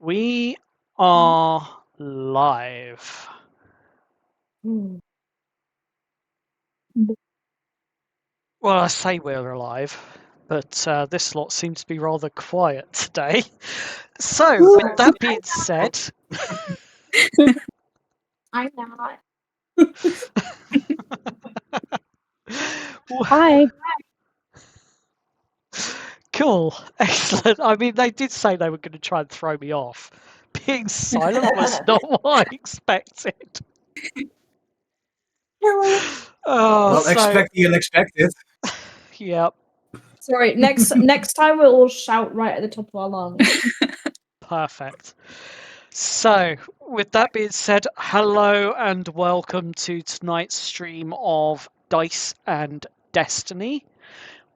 We are live. Well, I say we're alive, but this lot seems to be rather quiet today. So, with that being said, I'm not. Hi. Cool, excellent. I mean, they did say they were going to try and throw me off. Being silent was not what I expected. Well, expect the unexpected. Yep. Sorry, next time we'll all shout right at the top of our lungs. Perfect. So, with that being said, hello and welcome to tonight's stream of Dice and Destiny.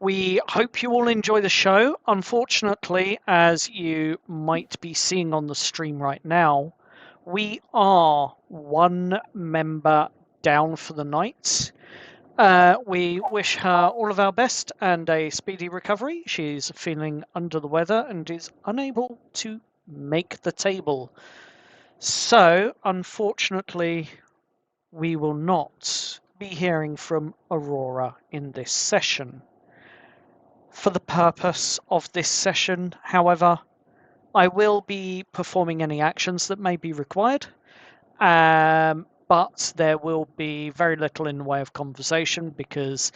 We hope you all enjoy the show. Unfortunately, as you might be seeing on the stream right now, we are one member down for the night. We wish her all of our best and a speedy recovery. She's feeling under the weather and is unable to make the table. So, unfortunately, we will not be hearing from Aurora in this session. For the purpose of this session, however, I will be performing any actions that may be required, but there will be very little in the way of conversation because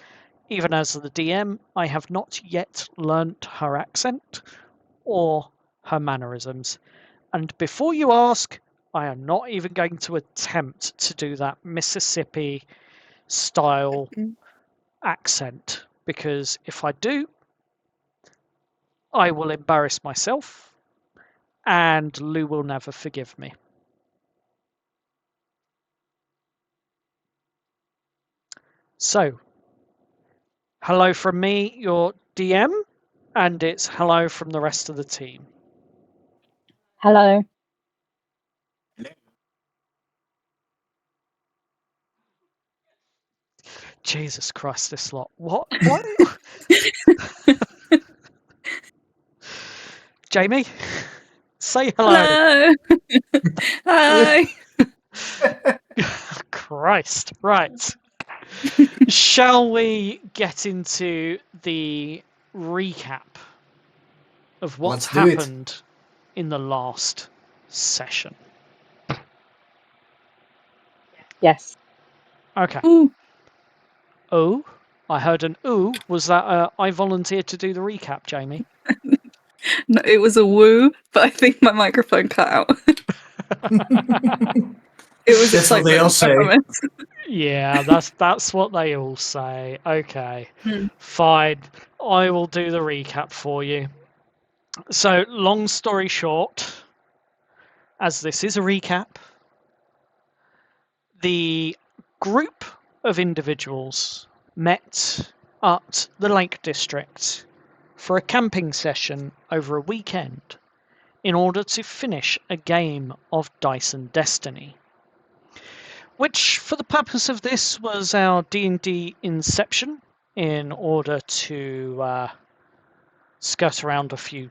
even as the DM, I have not yet learnt her accent or her mannerisms. And before you ask, I am not even going to attempt to do that Mississippi style accent because if I do, I will embarrass myself and Lou will never forgive me. So, hello from me, your DM, and it's hello from the rest of the team. Hello. Jesus Christ, this lot. What? Jamie, say hello. Hi. Christ. Right. Shall we get into the recap of what's happened in the last session? Yes. Okay. Ooh. Oh, I heard an ooh. Was that I volunteered to do the recap, Jamie? No, it was a woo, but I think my microphone cut out. It was That's what they all say. Yeah, that's what they all say. Okay, fine. I will do the recap for you. So, long story short, as this is a recap, the group of individuals met at the Lake District for a camping session over a weekend in order to finish a game of Dice and Destiny, which for the purpose of this was our D&D Inception in order to skirt around a few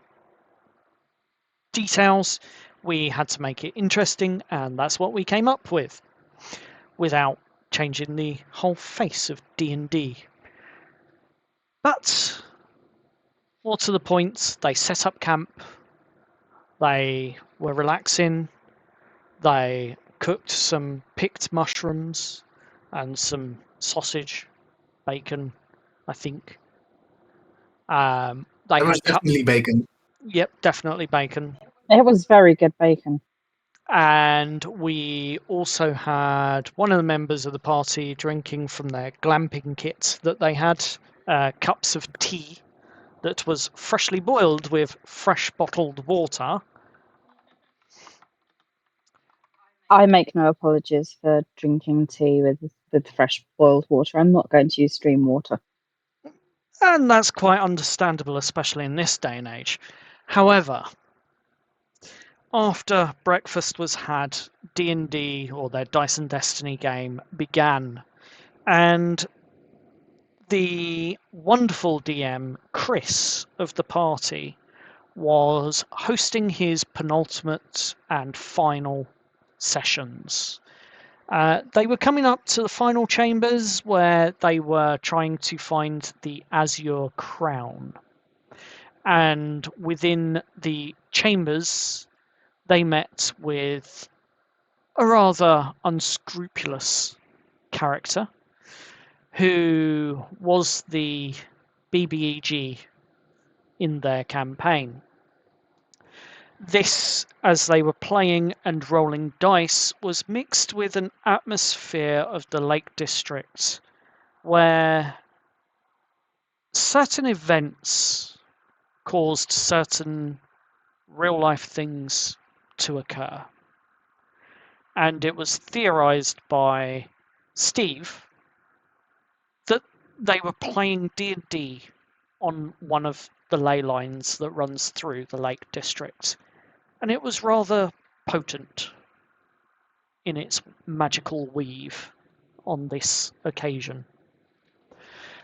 details. We had to make it interesting, and that's what we came up with without changing the whole face of D&D. But more to the point, they set up camp, they were relaxing, they cooked some picked mushrooms and some sausage, bacon, I think. They was definitely bacon. Yep, definitely bacon. It was very good bacon. And we also had one of the members of the party drinking from their glamping kit that they had, cups of tea that was freshly boiled with fresh bottled water. I make no apologies for drinking tea with fresh boiled water. I'm not going to use stream water. And that's quite understandable, especially in this day and age. However, after breakfast was had, D&D, or their Dice and Destiny game, began. And the wonderful DM, Chris, of the party, was hosting his penultimate and final sessions. They were coming up to the final chambers where they were trying to find the Azure Crown. And within the chambers, they met with a rather unscrupulous character who was the BBEG in their campaign. This, as they were playing and rolling dice, was mixed with an atmosphere of the Lake District where certain events caused certain real life things to occur. And it was theorized by Steve that they were playing D&D on one of the ley lines that runs through the Lake District. And it was rather potent in its magical weave on this occasion.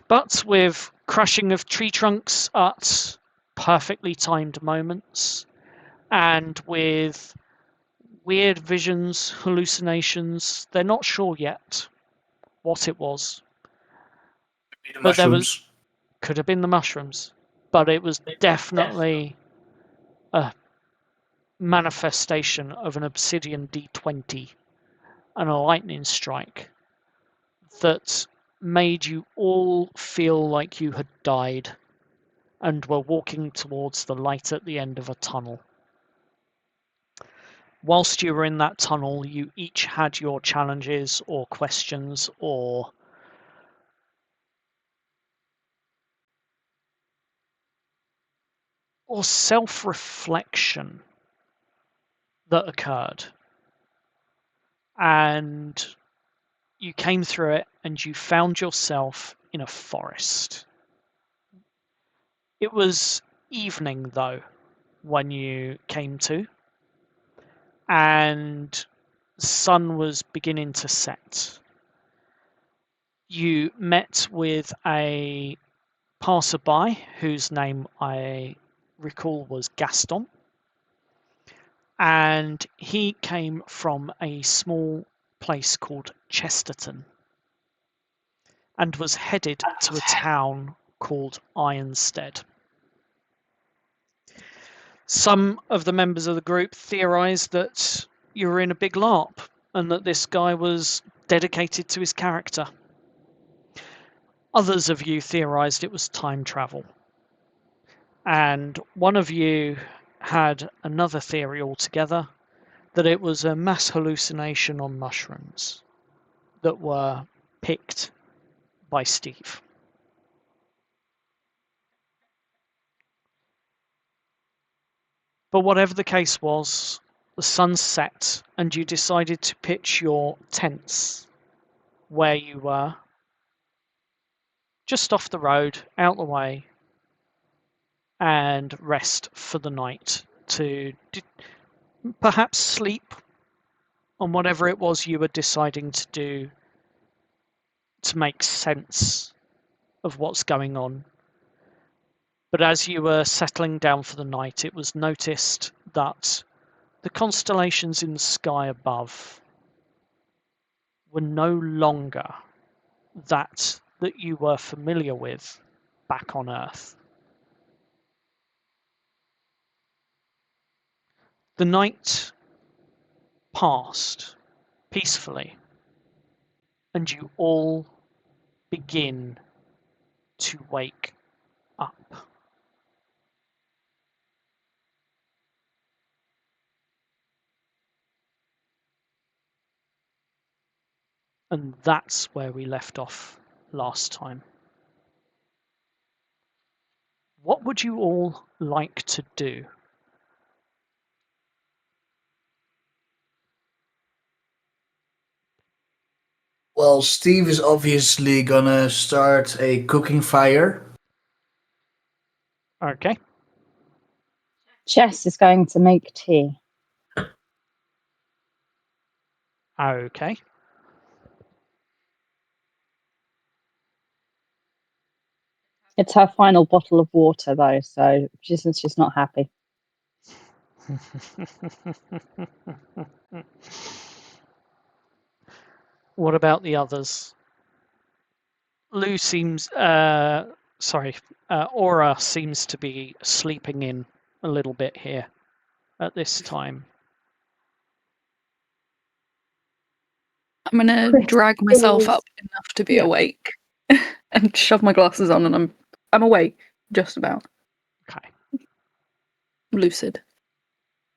But with crushing of tree trunks at perfectly timed moments, and with weird visions, hallucinations, they're not sure yet what it was. The But there mushrooms. could have been the mushrooms, but it was definitely a manifestation of an obsidian D20 and a lightning strike that made you all feel like you had died and were walking towards the light at the end of a tunnel. Whilst you were in that tunnel, you each had your challenges or questions or self-reflection that occurred. And you came through it and you found yourself in a forest. It was evening, though, when you came to, and the sun was beginning to set. You met with a passerby whose name I recall was Gaston, and he came from a small place called Chesterton and was headed to a town called Ironstead. Some of the members of the group theorized that you were in a big LARP and that this guy was dedicated to his character. Others of you theorized it was time travel. And one of you had another theory altogether, that it was a mass hallucination on mushrooms that were picked by Steve. But whatever the case was, the sun set and you decided to pitch your tents where you were, just off the road, out the way, and rest for the night to perhaps sleep on whatever it was you were deciding to do to make sense of what's going on. But as you were settling down for the night, it was noticed that the constellations in the sky above were no longer that you were familiar with back on Earth. The night passed peacefully, and you all begin to wake up. And that's where we left off last time. What would you all like to do? Well, Steve is obviously gonna start a cooking fire. Okay. Jess is going to make tea. Okay. It's her final bottle of water, though, so she's not happy. What about the others? Lou seems, Aura seems to be sleeping in a little bit here at this time. I'm gonna Chris drag myself is- up enough to be yeah. awake and shove my glasses on, and I'm awake, just about Okay. lucid.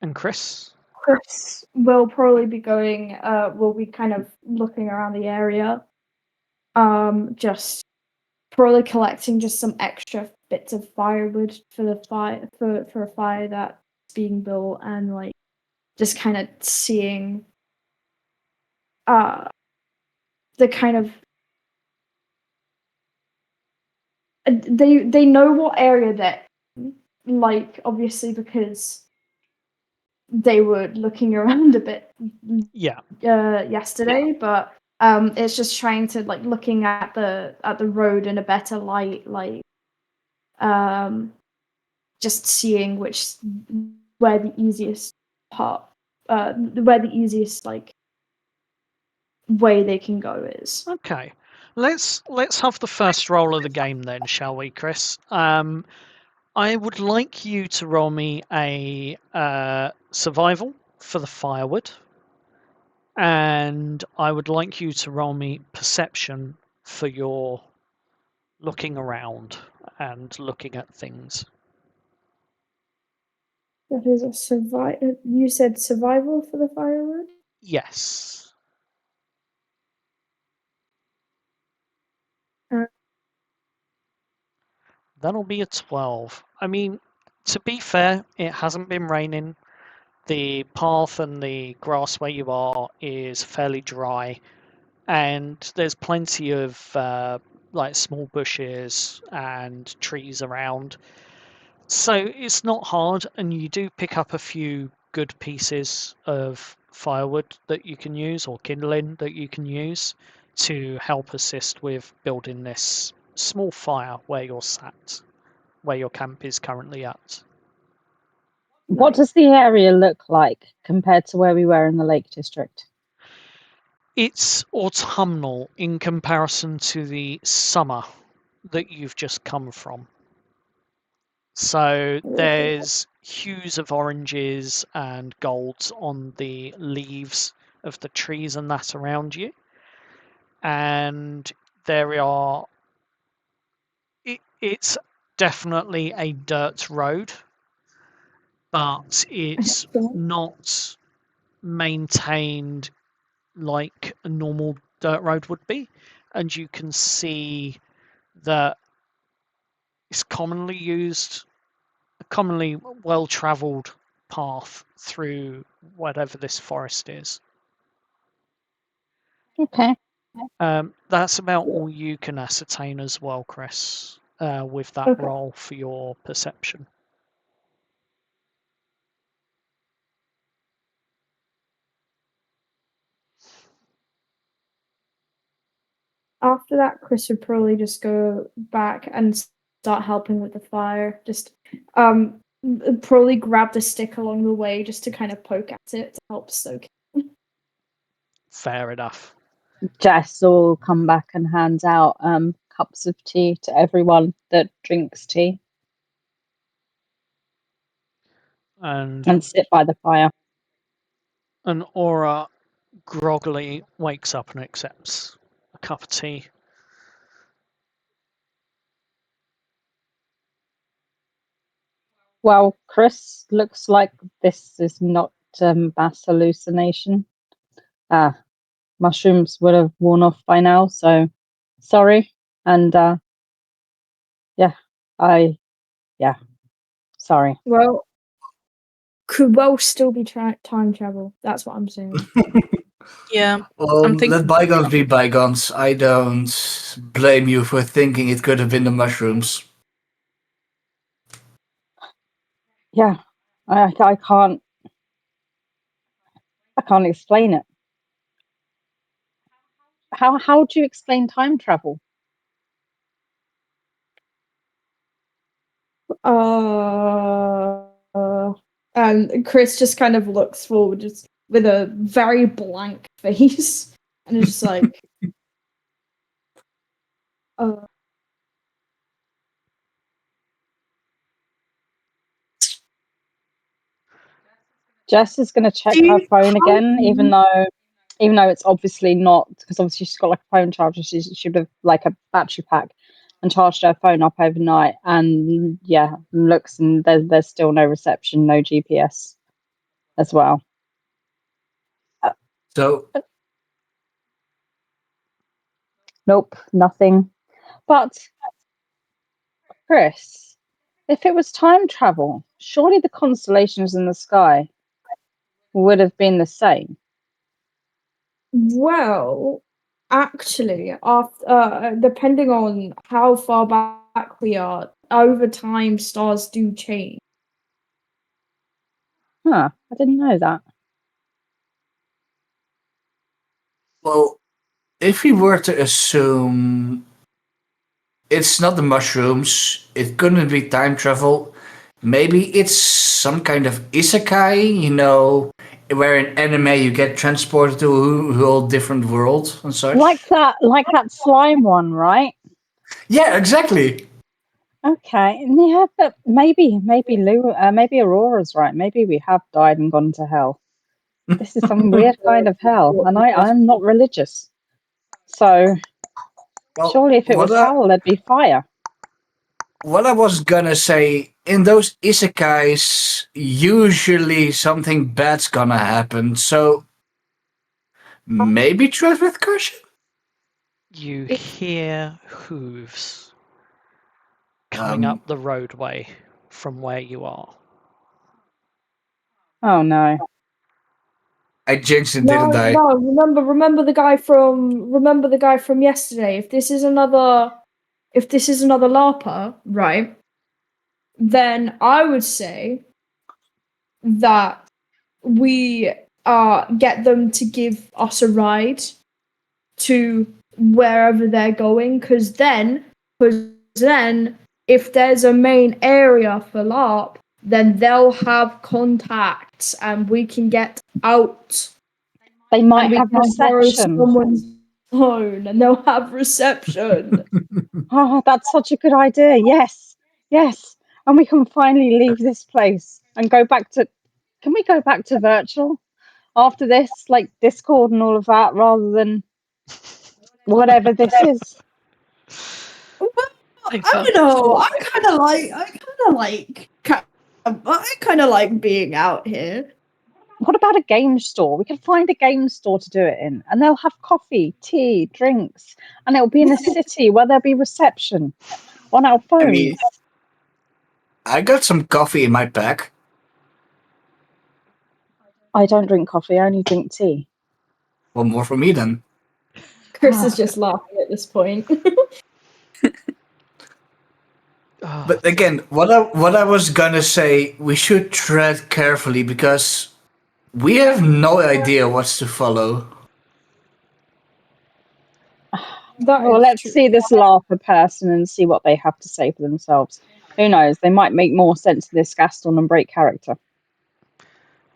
And Chris? Chris will probably be going. Will be kind of looking around the area. Just probably collecting just some extra bits of firewood for the fire for a fire that's being built, and like just kind of seeing the kind of they know what area they're in, like obviously because they were looking around a bit Yeah. yesterday, but it's just trying to like looking at the road in a better light, like just seeing where the easiest part where the easiest like way they can go is. Okay. Let's have the first roll of the game then, shall we, Chris? I would like you to roll me a survival for the firewood, and I would like you to roll me perception for your looking around and looking at things. That is a you said survival for the firewood? Yes. That'll be a 12. I mean, to be fair, it hasn't been raining. The path and the grass where you are is fairly dry, and there's plenty of like small bushes and trees around. So it's not hard, and you do pick up a few good pieces of firewood that you can use, or kindling that you can use to help assist with building this small fire where you're sat, where your camp is currently at. What does the area look like compared to where we were in the Lake District? It's autumnal in comparison to the summer that you've just come from. So there's hues of oranges and golds on the leaves of the trees and that around you. And there are, it's definitely a dirt road, but it's not maintained like a normal dirt road would be. And you can see that it's commonly used, a commonly well-travelled path through whatever this forest is. Okay. That's about all you can ascertain as well, Chris, with that Okay. roll for your perception. After that, Chris would probably just go back and start helping with the fire. Just probably grab the stick along the way just to kind of poke at it to help soak it. Fair enough. Jess will come back and hand out cups of tea to everyone that drinks tea And and sit by the fire. an Aura groggily wakes up and accepts a cup of tea. Well, Chris, looks like this is not mass hallucination. Mushrooms would have worn off by now, so sorry. And sorry. Well, could well still be time travel. That's what I'm saying. Yeah, Well, I'm thinking. let bygones be bygones. I don't blame you for thinking it could have been the mushrooms. Yeah, I can't explain it. How do you explain time travel? Uh, And Chris just kind of looks forward just with a very blank face and is just like, uh, Jess is going to check Do her you phone again, have- even though it's obviously not, because obviously she's got like a phone charger. She should have like a battery pack and charged her phone up overnight. And yeah, looks, and there's still no reception, no GPS as well. So Nope, nothing. But Chris, if it was time travel, surely the constellations in the sky would have been the same. Well, actually, after depending on how far back we are, over time stars do change. Huh, I didn't know that. well, if we were to assume it's not the mushrooms, it couldn't be time travel. Maybe it's some kind of isekai, where in anime you get transported to a whole different world and such. Like that slime one, right? Yeah, exactly. Okay, yeah, but maybe maybe Aurora's right. Maybe we have died and gone to hell. This is some weird kind of hell, and I'm not religious, so Well, surely if it was hell, there'd be fire. what I was gonna say, in those isekais, usually something bad's gonna happen, so maybe tread with caution? You hear hooves coming Um, up the roadway from where you are. Oh no! I jinxed it, No, didn't I? no, remember the guy from yesterday. If this is another LARPer, right? Then I would say that we get them to give us a ride to wherever they're going, because then if there's a main area for LARP, then they'll have contacts and we can get out They and might we have can borrow reception. someone's phone and they'll have reception. Oh, that's such a good idea. Yes, yes, and we can finally leave this place and go back to. Can we go back to virtual after this, like Discord and all of that, rather than whatever this is? Think I that- don't know. I kind of like being out here. What about a game store? We could find a game store to do it in, and they'll have coffee, tea, drinks, and it'll be in a city where there'll be reception on our I phones. mean, I got some coffee in my pack. I don't drink coffee, I only drink tea. One more for me then. Chris is just laughing at this point. Oh, But again, what I was gonna say, we should tread carefully because we have no idea what's to follow. Well, let's see this laugher person and see what they have to say for themselves. Who knows? They might make more sense to this Gaston and Break character.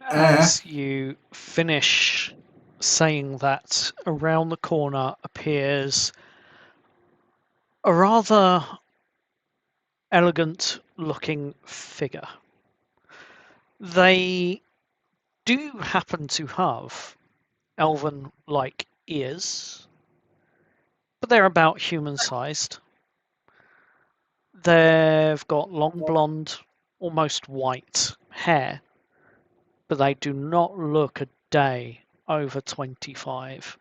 as you finish saying that, around the corner appears a rather elegant looking figure. They do happen to have elven like ears, but they're about human sized. They've got long blonde, almost white hair, but they do not look a day over 25.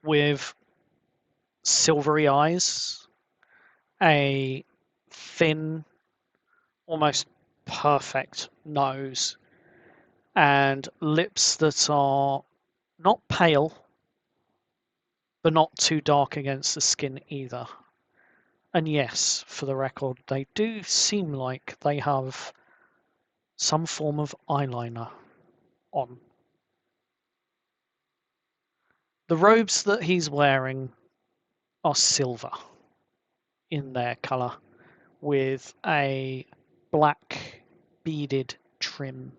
With silvery eyes, a thin, almost perfect nose, and lips that are not pale, but not too dark against the skin either. And yes, for the record, they do seem like they have some form of eyeliner on. The robes that he's wearing are silver in their colour, with a black beaded trim.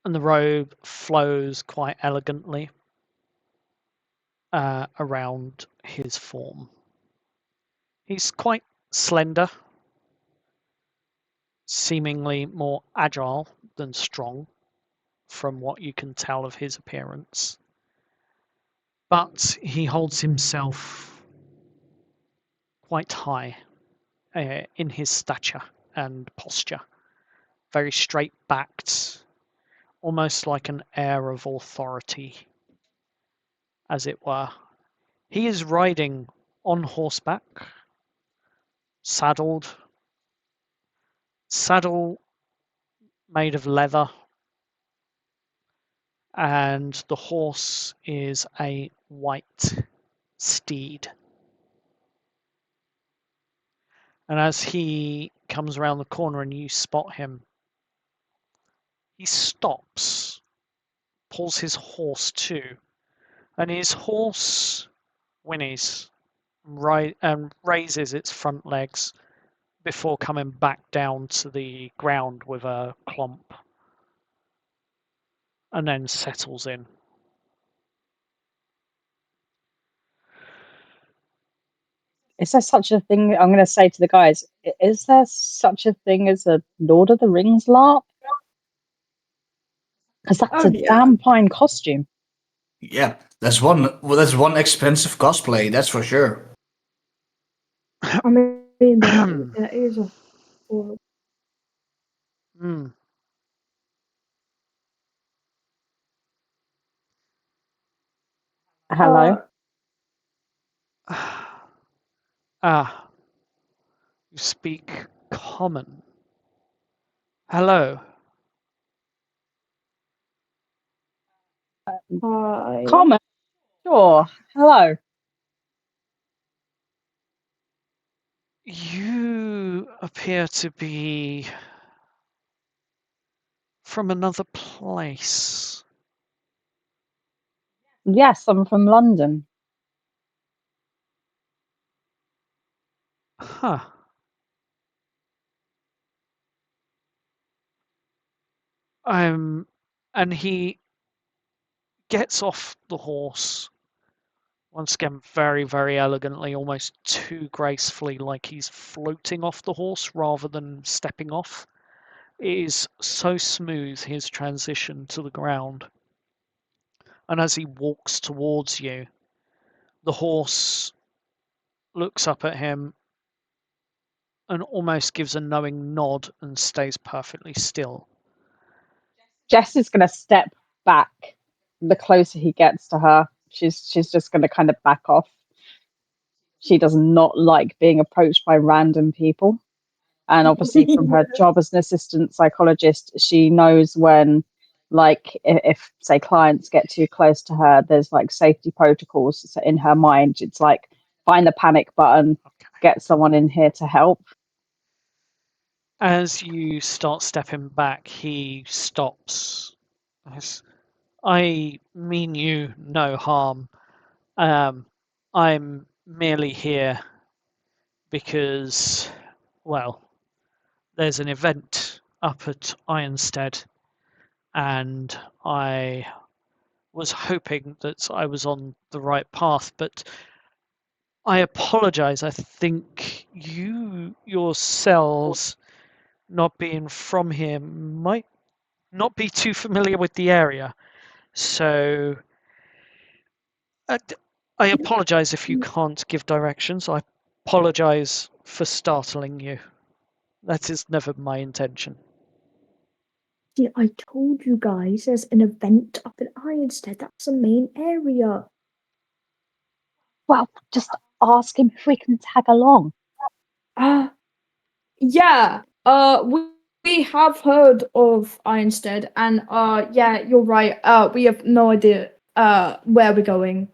And the robe flows quite elegantly around his form. He's quite slender, seemingly more agile than strong from what you can tell of his appearance. But he holds himself quite high in his stature and posture, very straight backed, almost like an air of authority, as it were. He is riding on horseback, saddle made of leather, and the horse is a white steed. And as he comes around the corner and you spot him, he stops, pulls his horse to, and his horse whinnies and raises its front legs before coming back down to the ground with a clomp and then settles in. Is there such a thing? I'm going to say to the guys, is there such a thing as a Lord of the Rings LARP? Because that's Oh, a yeah. damn fine costume. Yeah, that's one. Well, that's one expensive cosplay. That's for sure. I mean, that is a horrible. Mm. Hello. Ah, you speak common. Hello. Hi. Common. Sure. Hello. You appear to be from another place. Yes, I'm from London. Huh. And he gets off the horse once again very, very elegantly, almost too gracefully, like he's floating off the horse rather than stepping off. It is so smooth, his transition to the ground. And as he walks towards you, the horse looks up at him and almost gives a knowing nod and stays perfectly still. Jess is going to step back the closer he gets to her. She's just going to kind of back off. She does not like being approached by random people. And obviously, from her job as an assistant psychologist, she knows when, like, if say clients get too close to her, there's like safety protocols. So in her mind, it's like find the panic button, Okay. get someone in here to help. As you start stepping back, he stops. I mean you no harm. I'm merely here because, well, there's an event up at Ironstead, and I was hoping that I was on the right path, but I apologize. I think you yourselves, not being from here, might not be too familiar with the area. So I apologize if you can't give directions. I apologize for startling you. That is never my intention. See, I told you guys there's an event up at Ironstead. That's the main area. Well, just ask him if we can tag along. Yeah. We have heard of Ironstead, and yeah, you're right. We have no idea where we're going.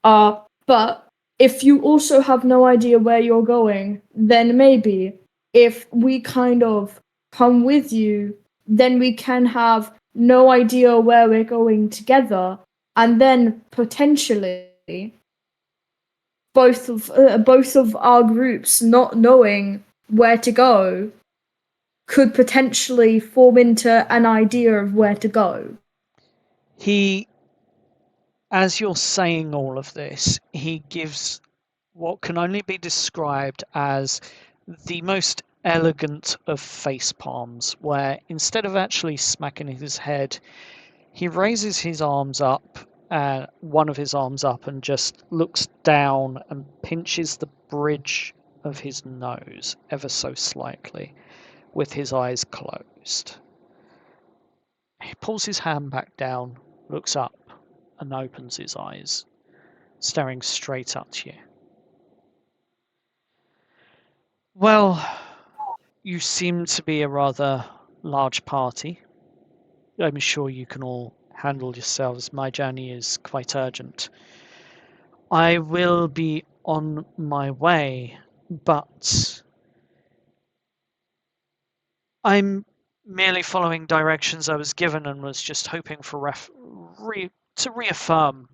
But if you also have no idea where you're going, then maybe if we kind of come with you, then we can have no idea where we're going together, and then potentially both of our groups not knowing where to go could potentially form into an idea of where to go. As you're saying all of this, he gives what can only be described as the most elegant of face palms, where instead of actually smacking his head, he raises his arms up, one of his arms up, and just looks down and pinches the bridge of his nose ever so slightly with his eyes closed. He pulls his hand back down, looks up, and opens his eyes, staring straight at you. Well, you seem to be a rather large party. I'm sure you can all handle yourselves. My journey is quite urgent. I will be on my way, but I'm merely following directions I was given and was just hoping for to reaffirm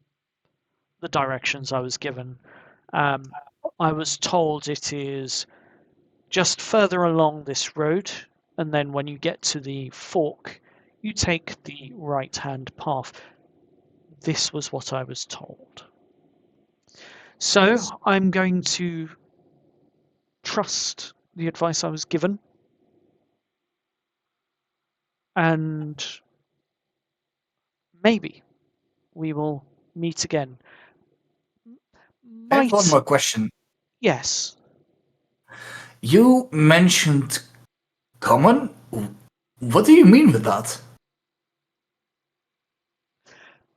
the directions I was given. I was told it is just further along this road, and then when you get to the fork, you take the right-hand path. This was what I was told. So I'm going to trust the advice I was given, and maybe we will meet again. I have one more question. Yes. You mentioned common? What do you mean with that?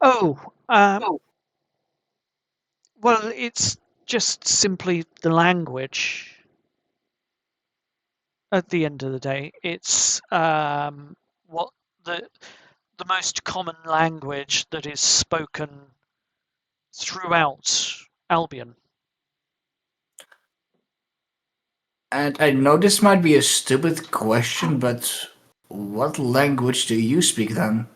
Oh, well, it's just simply the language. At the end of the day, it's what the most common language that is spoken throughout Albion. And I know this might be a stupid question, but what language do you speak then?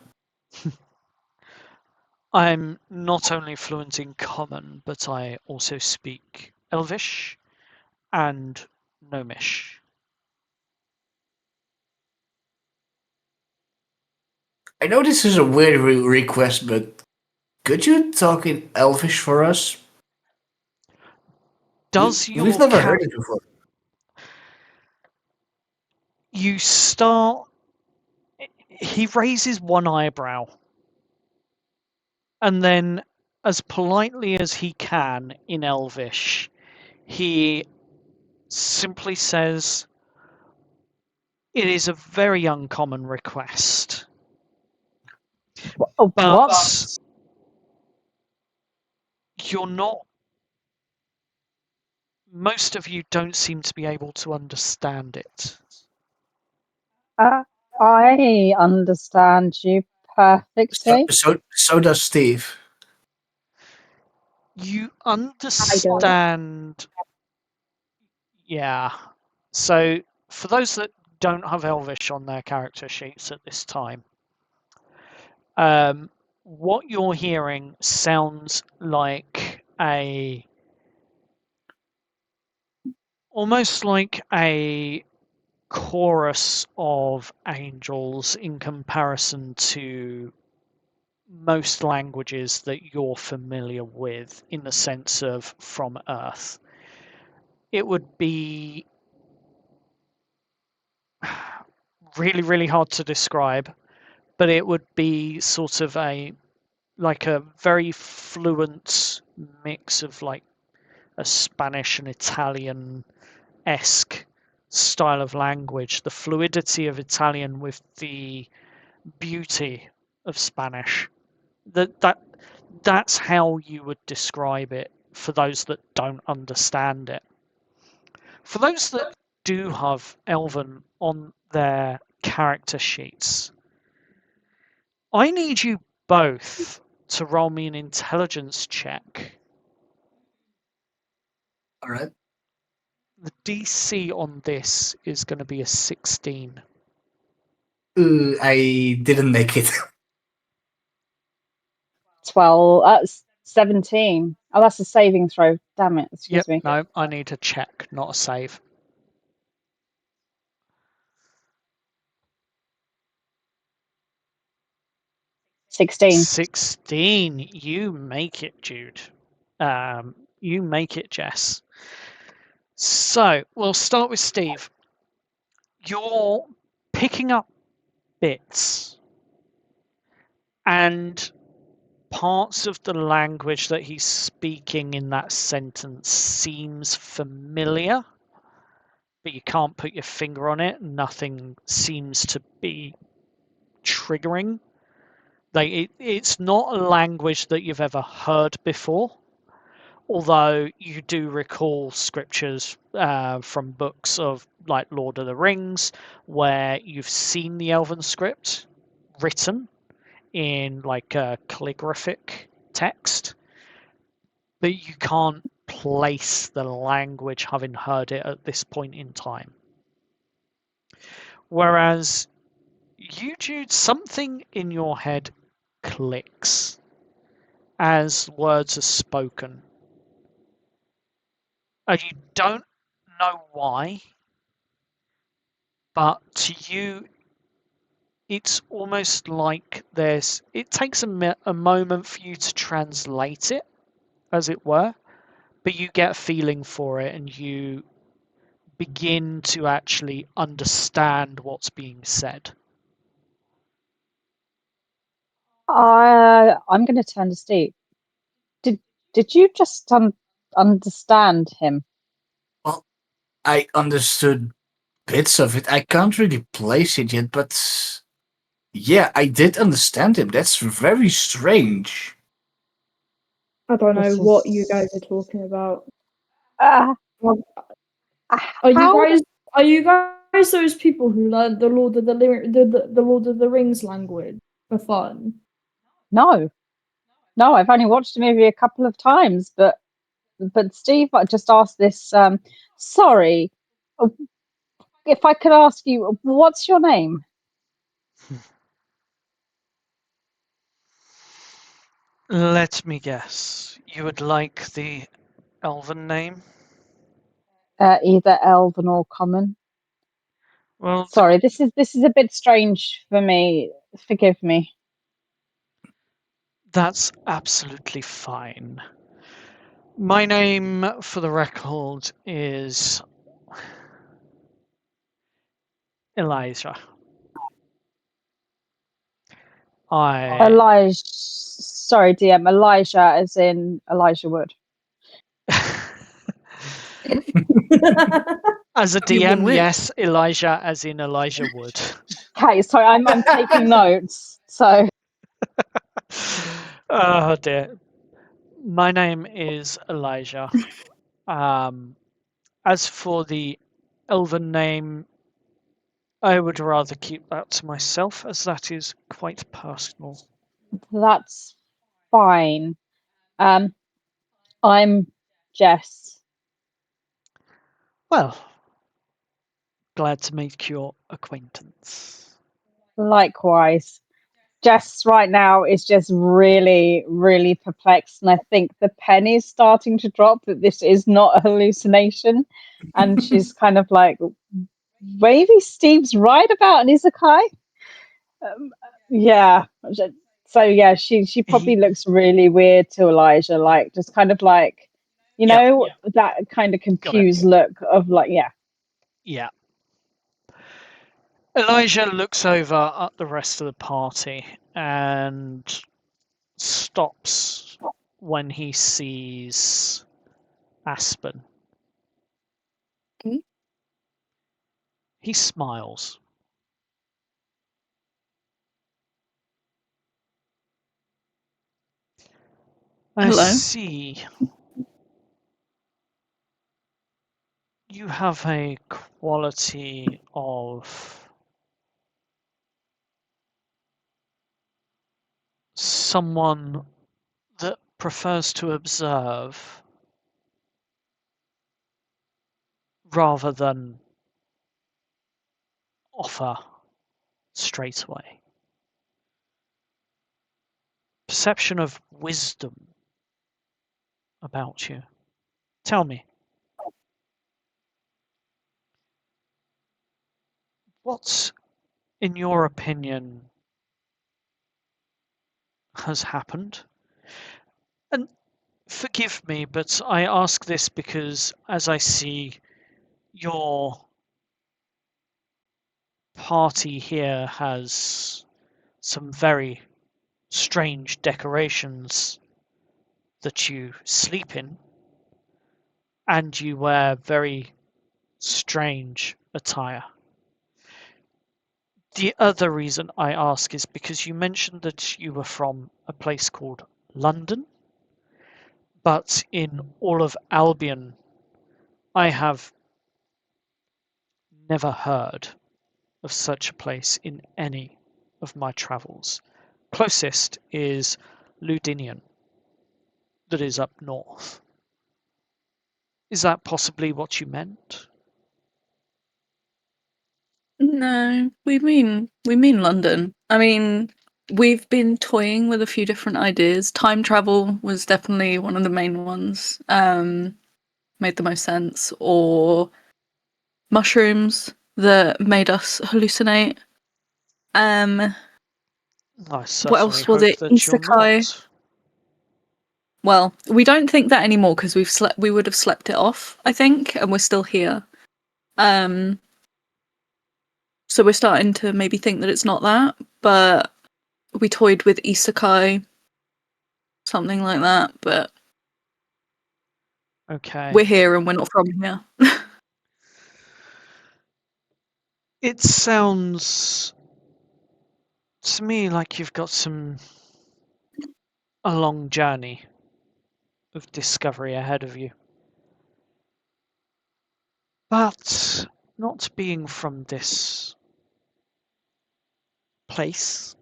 I'm not only fluent in Common, but I also speak Elvish and Gnomish. I know this is a weird request, but could you talk in Elvish for us? Does We've your never heard it before. You start. He raises one eyebrow, and then, as politely as he can in Elvish, he simply says, "It is a very uncommon request, Oh, but what? you're not. Most of you don't seem to be able to understand it." I understand you perfectly. So does Steve. You understand. Yeah. So, for those that don't have Elvish on their character sheets at this time, what you're hearing sounds like almost like a chorus of angels in comparison to most languages that you're familiar with in the sense of from Earth. It would be really, really hard to describe, but it would be sort of like a very fluent mix of like a Spanish and Italian-esque style of language. The fluidity of Italian with the beauty of Spanish. That's how you would describe it for those that don't understand it. For those that do have Elven on their character sheets, I need you both to roll me an intelligence check. All right. The DC on this is going to be a 16. I didn't make it. 12, 17. Oh, that's a saving throw. Damn it. Excuse me. No, I need a check, not a save. 16. 16. You make it, Jude. You make it, Jess. So we'll start with Steve. You're picking up bits and parts of the language that he's speaking in that sentence seems familiar, but you can't put your finger on it. Nothing seems to be triggering. Like it's not a language that you've ever heard before, although you do recall scriptures from books of like Lord of the Rings where you've seen the Elven script written in like a calligraphic text, but you can't place the language having heard it at this point in time. Whereas you, Jude, something in your head clicks as words are spoken. And you don't know why, but to you, it's almost like it takes a moment for you to translate it, as it were, but you get a feeling for it and you begin to actually understand what's being said. I'm going to turn to Steve. Did you just understand him? Well, I understood bits of it. I can't really place it yet, but yeah, I did understand him. That's very strange. I don't know This what you guys is. are talking about. Uh, Are you how? guys are you guys those people who learned the the Lord of the Rings language for fun? No, no. I've only watched the movie a couple of times, but Steve, I just asked this. Sorry, uh, if I could ask you, what's your name? Let me guess. You would like the elven name? Either Elven or Common. Well, Sorry, this is a bit strange for me. Forgive me. that's absolutely fine. My name, for the record, is Elijah. I, Elijah. Sorry, DM. Elijah, as in Elijah Wood. as a You've been DM, whipped. yes, Elijah, as in Elijah Wood. Okay, sorry, I'm taking notes. So Oh dear. My name is Elijah. As for the elven name, I would rather keep that to myself, as that is quite personal. that's fine. I'm Jess. Well, glad to make your acquaintance. Likewise. Jess right now is just really, really perplexed, and I think the penny is starting to drop that this is not a hallucination. And she's kind of like, maybe Steve's right about an isekai. Um, yeah. So yeah, she probably He, looks really weird to Elijah, like just kind of like, yeah, that kind of got it. confused look of like, yeah. Yeah. Elijah looks over at the rest of the party and stops when he sees Aspen. Hmm? He smiles. I Hello. see. You have a quality of someone that prefers to observe rather than offer straight away. Perception of wisdom about you. Tell me, what's, in your opinion, has happened. And forgive me, but I ask this because as I see your party here has some very strange decorations that you sleep in, and you wear very strange attire. The other reason I ask is because you mentioned that you were from a place called London, but in all of Albion, I have never heard of such a place in any of my travels. Closest is Ludinian, that is up north. Is that possibly what you meant? No, we mean London. I mean, we've been toying with a few different ideas. Time travel was definitely one of the main ones. Made the most sense. Or mushrooms that made us hallucinate. Um, I what certainly else was hope it? that you're Isekai. not. Well, we don't think that anymore because we would have slept it off, I think, and we're still here. Um, so we're starting to maybe think that it's not that, but we toyed with isekai, something like that, but Okay. we're here and we're not from here. It sounds to me like you've got a long journey of discovery ahead of you. But not being from this place,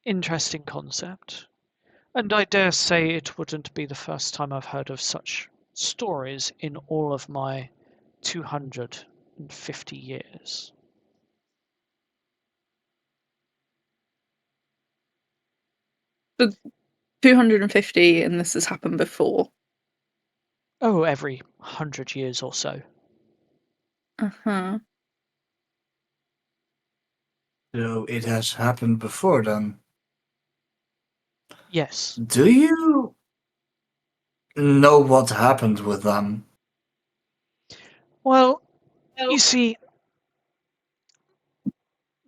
interesting concept. And I dare say it wouldn't be the first time I've heard of such stories in all of my 250 years. 250, and this has happened before. Oh, every 100 years or so. Uh-huh. So it has happened before then. Yes. Do you know what happened with them? Well, you see,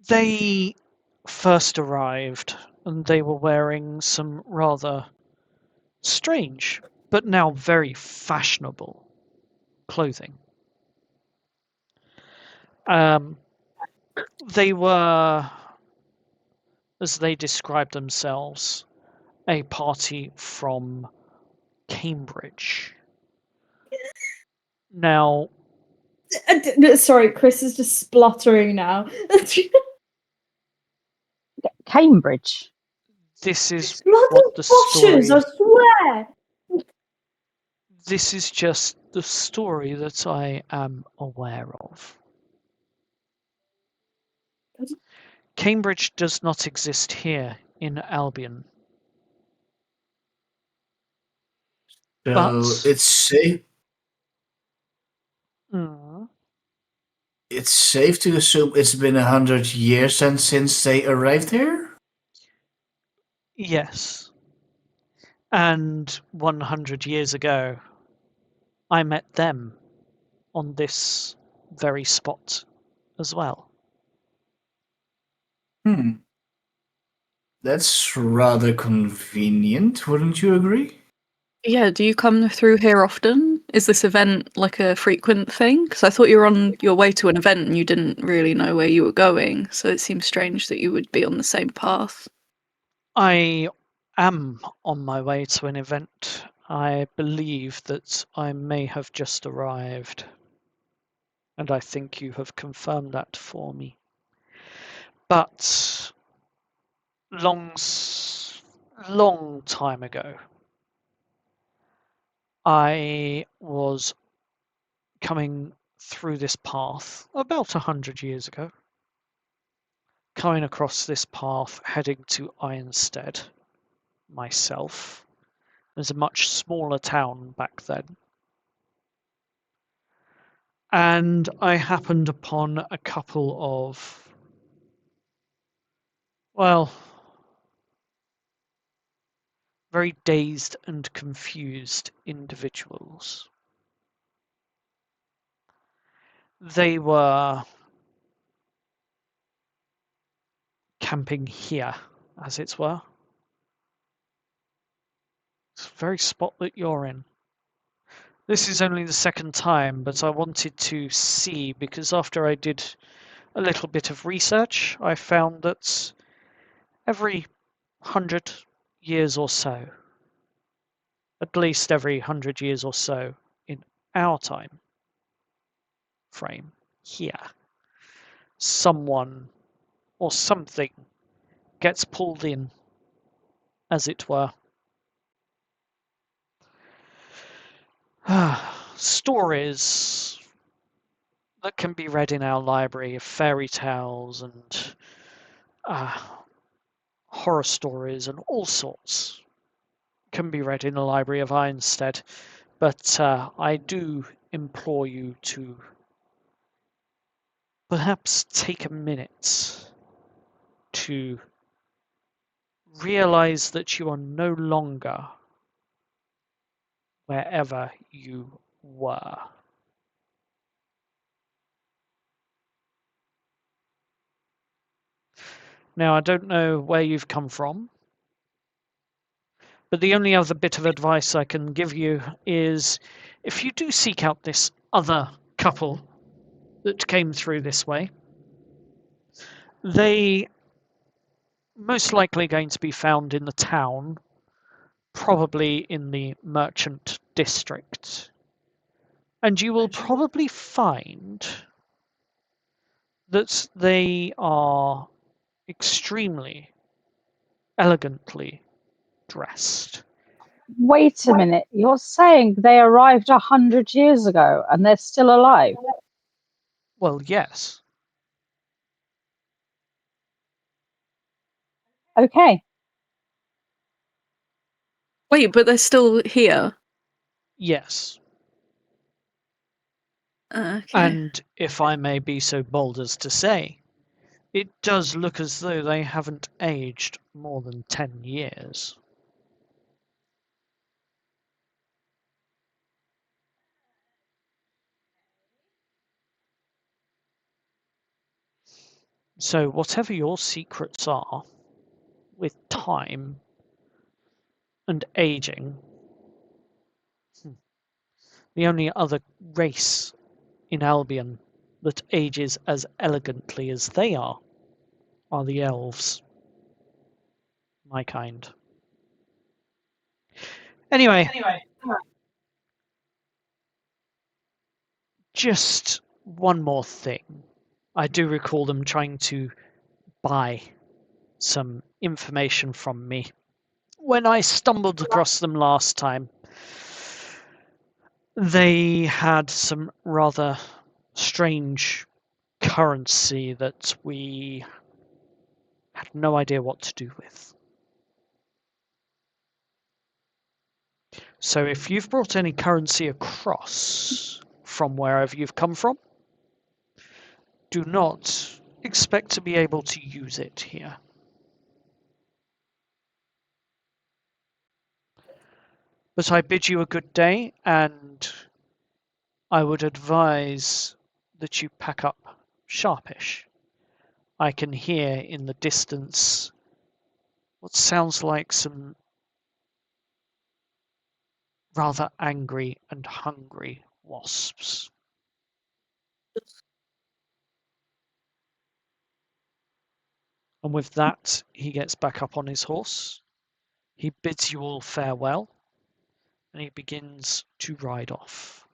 they first arrived and they were wearing some rather strange, but now very fashionable clothing. Um, they were, as they described themselves, a party from Cambridge. Now, Sorry, Chris is just spluttering now. Cambridge. this is Bloody what the Boschers, I story. swear! This is just the story that I am aware of. Cambridge does not exist here in Albion, So but mm, it's safe to assume it's been 100 years since they arrived here. yes. And 100 years ago, I met them on this very spot as well. Hmm, that's rather convenient, wouldn't you agree? Yeah, do you come through here often? Is this event like a frequent thing? Because I thought you were on your way to an event and you didn't really know where you were going, so it seems strange that you would be on the same path. I am on my way to an event. I believe that I may have just arrived, and I think you have confirmed that for me. But long time ago, I was coming through this path about 100 years ago, coming across this path heading to Ironstead myself. It was a much smaller town back then. And I happened upon a couple of Well, very dazed and confused individuals. They were camping here, as it were. It's the very spot that you're in. This is only the second time, but I wanted to see because after I did a little bit of research, I found that every 100 years or so, at least every 100 years or so in our time frame here, someone or something gets pulled in, as it were. Stories that can be read in our library of fairy tales and horror stories and all sorts can be read in the library of Ironstead, but I do implore you to perhaps take a minute to realize that you are no longer wherever you were. Now, I don't know where you've come from, but the only other bit of advice I can give you is if you do seek out this other couple that came through this way, they most likely going to be found in the town, probably in the merchant district. And you will probably find that they are extremely elegantly dressed. Wait a minute. You're saying they arrived 100 years ago and they're still alive? Well, yes. Okay. Wait, but they're still here. Yes. Okay. And if I may be so bold as to say, it does look as though they haven't aged more than 10 years. So, whatever your secrets are with time and aging, the only other race in Albion that ages as elegantly as they are the elves. My kind. Anyway, just one more thing. I do recall them trying to buy some information from me when I stumbled across them last time. They had some rather strange currency that we had no idea what to do with. So if you've brought any currency across from wherever you've come from, do not expect to be able to use it here. But I bid you a good day, and I would advise that you pack up sharpish. I can hear in the distance what sounds like some rather angry and hungry wasps. And with that, he gets back up on his horse. He bids you all farewell, and he begins to ride off.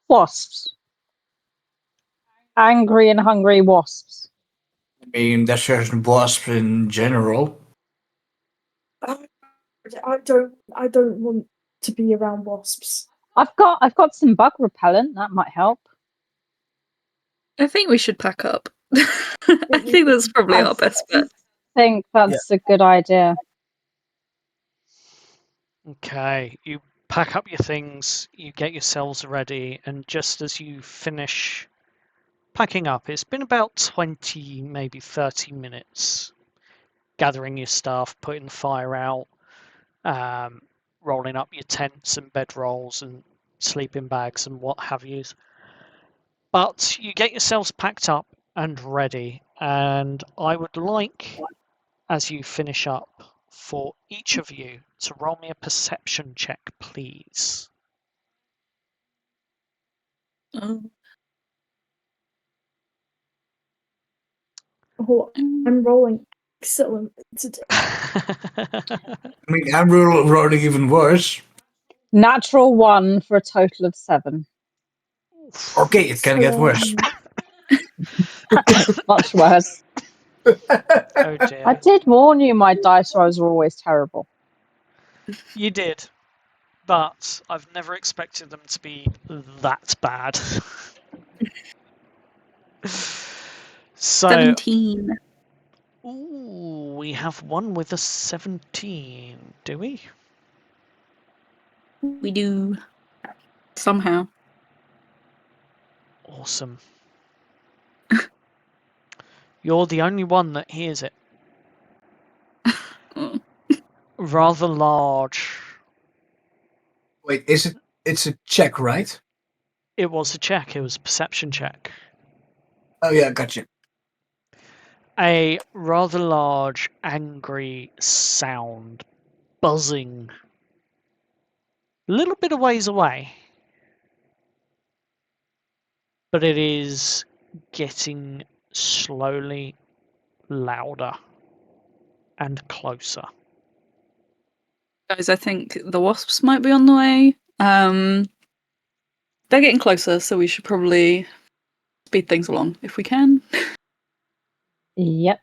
Wasps. Angry and hungry wasps. I mean, there's certain wasps in general. I don't want to be around wasps. I've got some bug repellent, that might help. I think we should pack up. I think that's probably our best bet. I think that's a good idea. Okay, you pack up your things, you get yourselves ready, and just as you finish packing up. It's been about 20, maybe 30 minutes gathering your stuff, putting the fire out, rolling up your tents and bedrolls and sleeping bags and what have you. But you get yourselves packed up and ready, and I would like, as you finish up, for each of you to roll me a perception check, please. Oh. Oh, I'm rolling excellent today. I mean, I'm rolling even worse. Natural 1 for a total of 7. Okay, it can get worse. Much worse. Oh dear. I did warn you my dice rolls are always terrible. You did, but I've never expected them to be that bad. So, 17. ooh, we have one with a 17, do we? We do. Somehow. Awesome. You're the only one that hears it. Oh. Rather large. Wait, it's a check, right? It was a check, it was a perception check. Oh yeah, gotcha. A rather large, angry sound, buzzing, a little bit of ways away. But it is getting slowly louder and closer. Guys, I think the wasps might be on the way. They're getting closer, so we should probably speed things along if we can. Yep.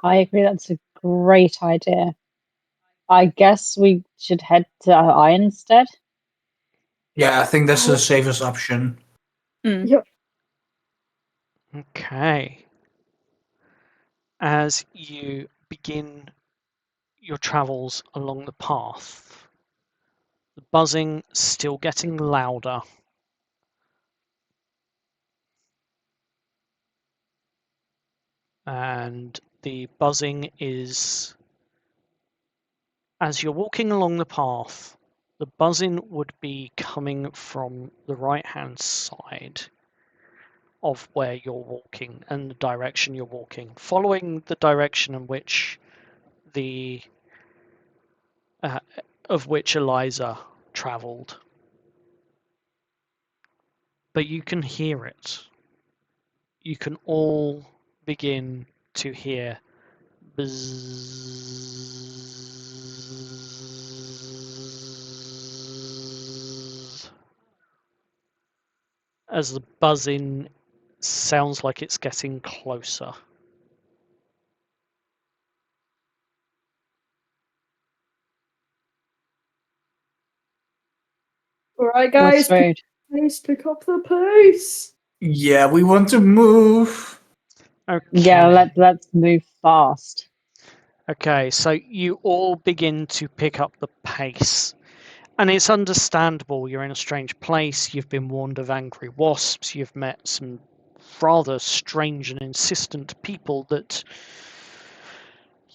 I agree, that's a great idea. I guess we should head to Iron instead. Yeah, I think that's the safest option. Mm. Yep. Okay. As you begin your travels along the path, the buzzing still getting louder. And the buzzing is, as you're walking along the path, the buzzing would be coming from the right-hand side of where you're walking and the direction you're walking, following the direction in which the of which Eliza travelled. But you can hear it. You can all begin to hear buzz as the buzzing sounds like it's getting closer. All right, What's guys, road? please pick up the pace. Yeah, we want to move. Okay. Yeah, let's move fast. Okay, so you all begin to pick up the pace. And it's understandable, you're in a strange place, you've been warned of angry wasps, you've met some rather strange and insistent people that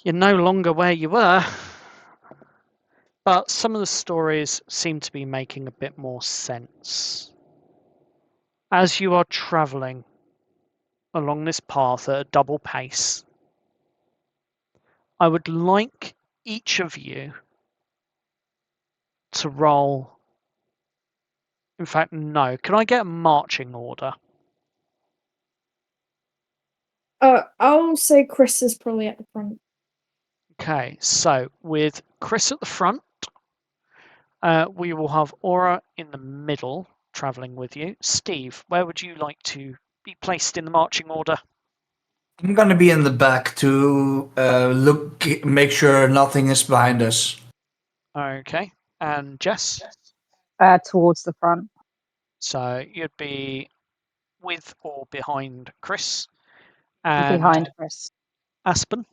you're no longer where you were. But some of the stories seem to be making a bit more sense. As you are travelling along this path at a double pace, I would like each of you to roll. In fact, no. Can I get a marching order? I'll say Chris is probably at the front. Okay, so with Chris at the front, we will have Aura in the middle, travelling with you. Steve, where would you like to be placed in the marching order? I'm gonna be in the back to make sure nothing is behind us. Okay, and Jess? Towards the front. So you'd be with or behind Chris. And Behind Chris. Aspen?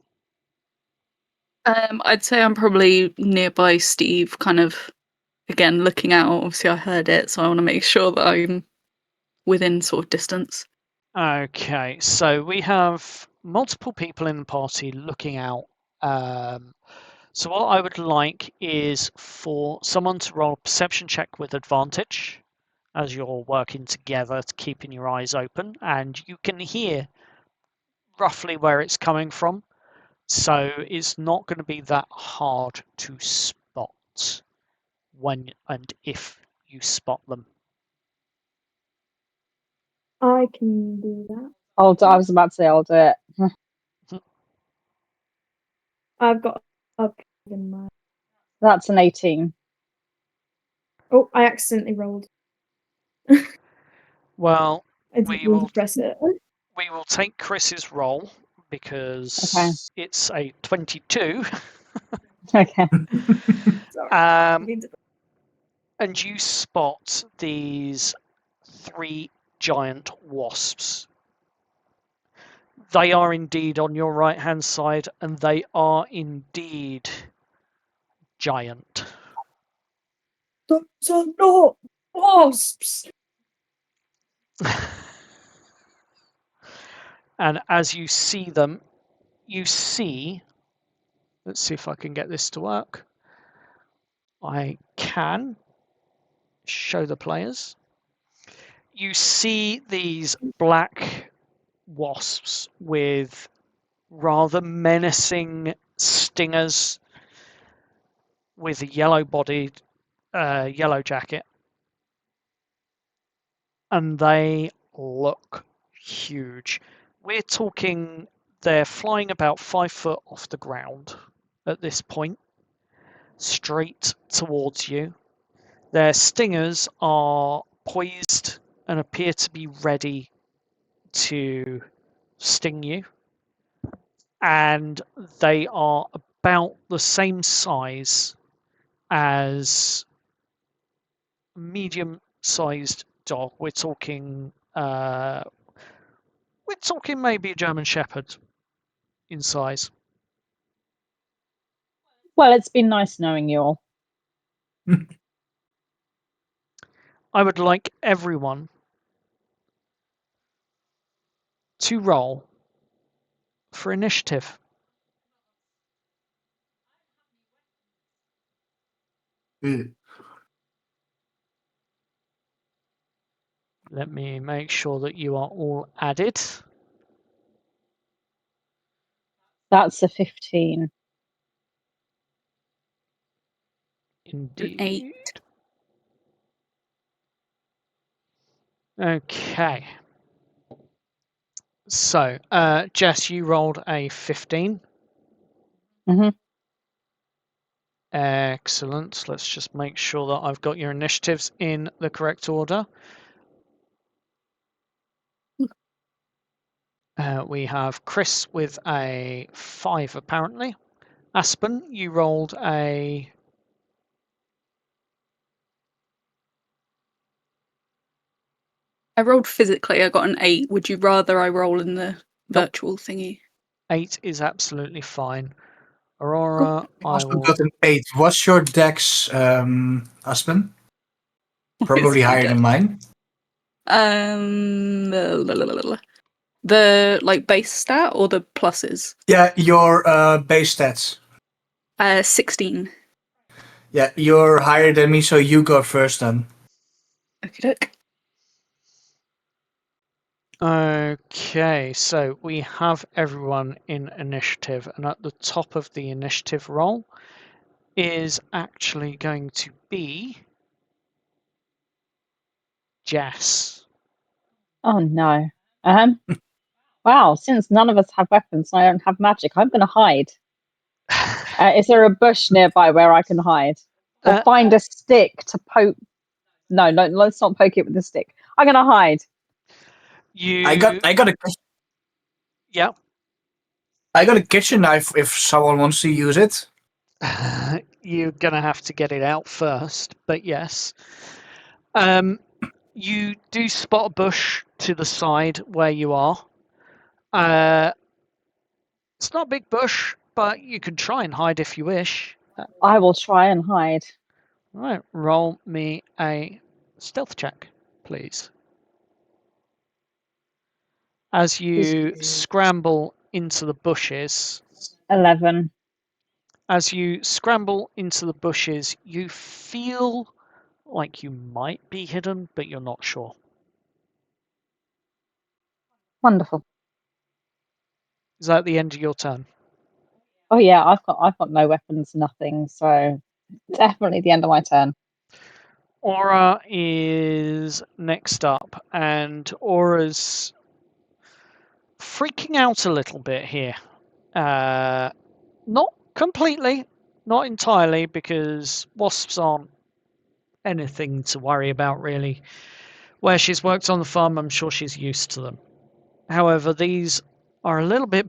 I'd say I'm probably nearby Steve, kind of, again, looking out. Obviously, I heard it, so I want to make sure that I'm within sort of distance. Okay, so we have multiple people in the party looking out. So what I would like is for someone to roll a perception check with advantage as you're working together, keeping your eyes open, and you can hear roughly where it's coming from. So it's not going to be that hard to spot when and if you spot them. I can do that. I was about to say I'll do it. I've got a in mind. That's an 18. Oh, I accidentally rolled. Well, I didn't mean to press it. we will take Chris's roll because Okay. it's a 22. Okay. Sorry. Um, and you spot these 3 giant wasps. They are indeed on your right hand side, and they are indeed giant. Those are not wasps. And as you see them, you see. Let's see if I can get this to work. I can show the players. You see these black wasps with rather menacing stingers with a yellow bodied, yellow jacket. And they look huge. We're talking they're flying about 5 foot off the ground at this point, straight towards you. Their stingers are poised and appear to be ready to sting you. And they are about the same size as a medium-sized dog. We're talking maybe a German Shepherd in size. Well, it's been nice knowing you all. I would like everyone to roll for initiative. Let me make sure that you are all added. That's a 15. Indeed. 8. Okay. So, Jess, you rolled a 15. Mhm. Excellent. Let's just make sure that I've got your initiatives in the correct order. We have Chris with a 5, apparently. Aspen, you rolled a... I rolled physically. I got an 8. Would you rather I roll in the virtual thingy? 8 is absolutely fine. Aurora, I Aspen will... got an 8. What's your dex, Aspen? Probably higher than mine. The like base stat or the pluses? Yeah, your base stats. 16. Yeah, you're higher than me, so you go first then. Okay, doke. Okay, so we have everyone in initiative, and at the top of the initiative roll is actually going to be Jess. Oh no. Wow, since none of us have weapons and I don't have magic, I'm going to hide. Is there a bush nearby where I can hide? Or find a stick to poke? No, let's not poke it with a stick. I'm going to hide. You... I got a Yeah. I got a kitchen knife if someone wants to use it. You're going to have to get it out first, but yes. You do spot a bush to the side where you are. It's not a big bush, but you can try and hide if you wish. I will try and hide. Right, roll me a stealth check, please. As you scramble into the bushes, 11. as you scramble into the bushes, you feel like you might be hidden, but you're not sure. Wonderful. Is that the end of your turn? Oh yeah, I've got no weapons, nothing. So definitely the end of my turn. Aura is next up, and Aura's freaking out a little bit here. Not completely, not entirely, because wasps aren't anything to worry about, really. Where she's worked on the farm, I'm sure she's used to them. However, these are a little bit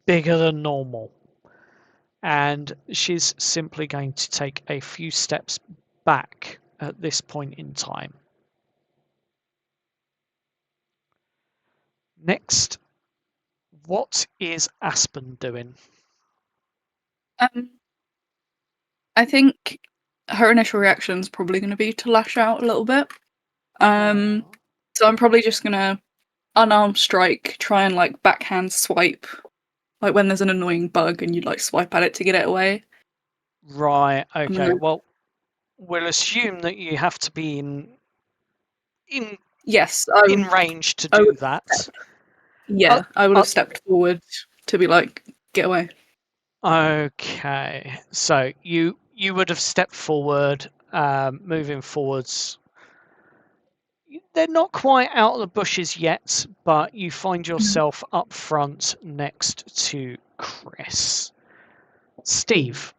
bigger than normal, and she's simply going to take a few steps back at this point in time. Next, what is Aspen doing? I think her initial reaction is probably going to be to lash out a little bit. So I'm probably just going to unarmed strike, try and like backhand swipe, like when there's an annoying bug and you like swipe at it to get it away. Right, okay. gonna- Well, we'll assume that you have to be in Yes, range to I do would that. yeah, I would have stepped forward to be like, get away. Okay, so you would have stepped forward, moving forwards. They're not quite out of the bushes yet, but you find yourself up front next to Chris. Steve.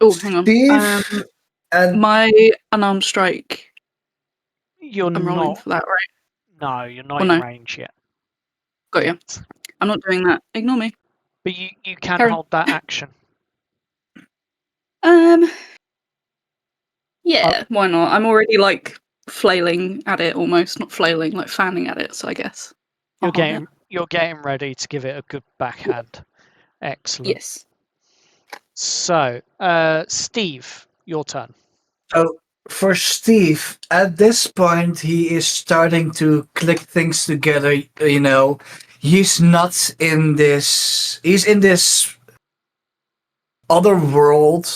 Oh, hang on. Steve, and My unarmed strike. You're I'm rolling not. for that, right? No, you're not Oh, in no. range yet. Got you. I'm not doing that. Ignore me. But you can Carry on. hold that action. Yeah, why not? I'm already like flailing at it almost, not flailing, like fanning at it, so I guess. I'll hold it. You're getting ready to give it a good backhand. Excellent. Yes. So, Steve, your turn. so for Steve, at this point, he is starting to click things together. You know, he's not in this. He's in this other world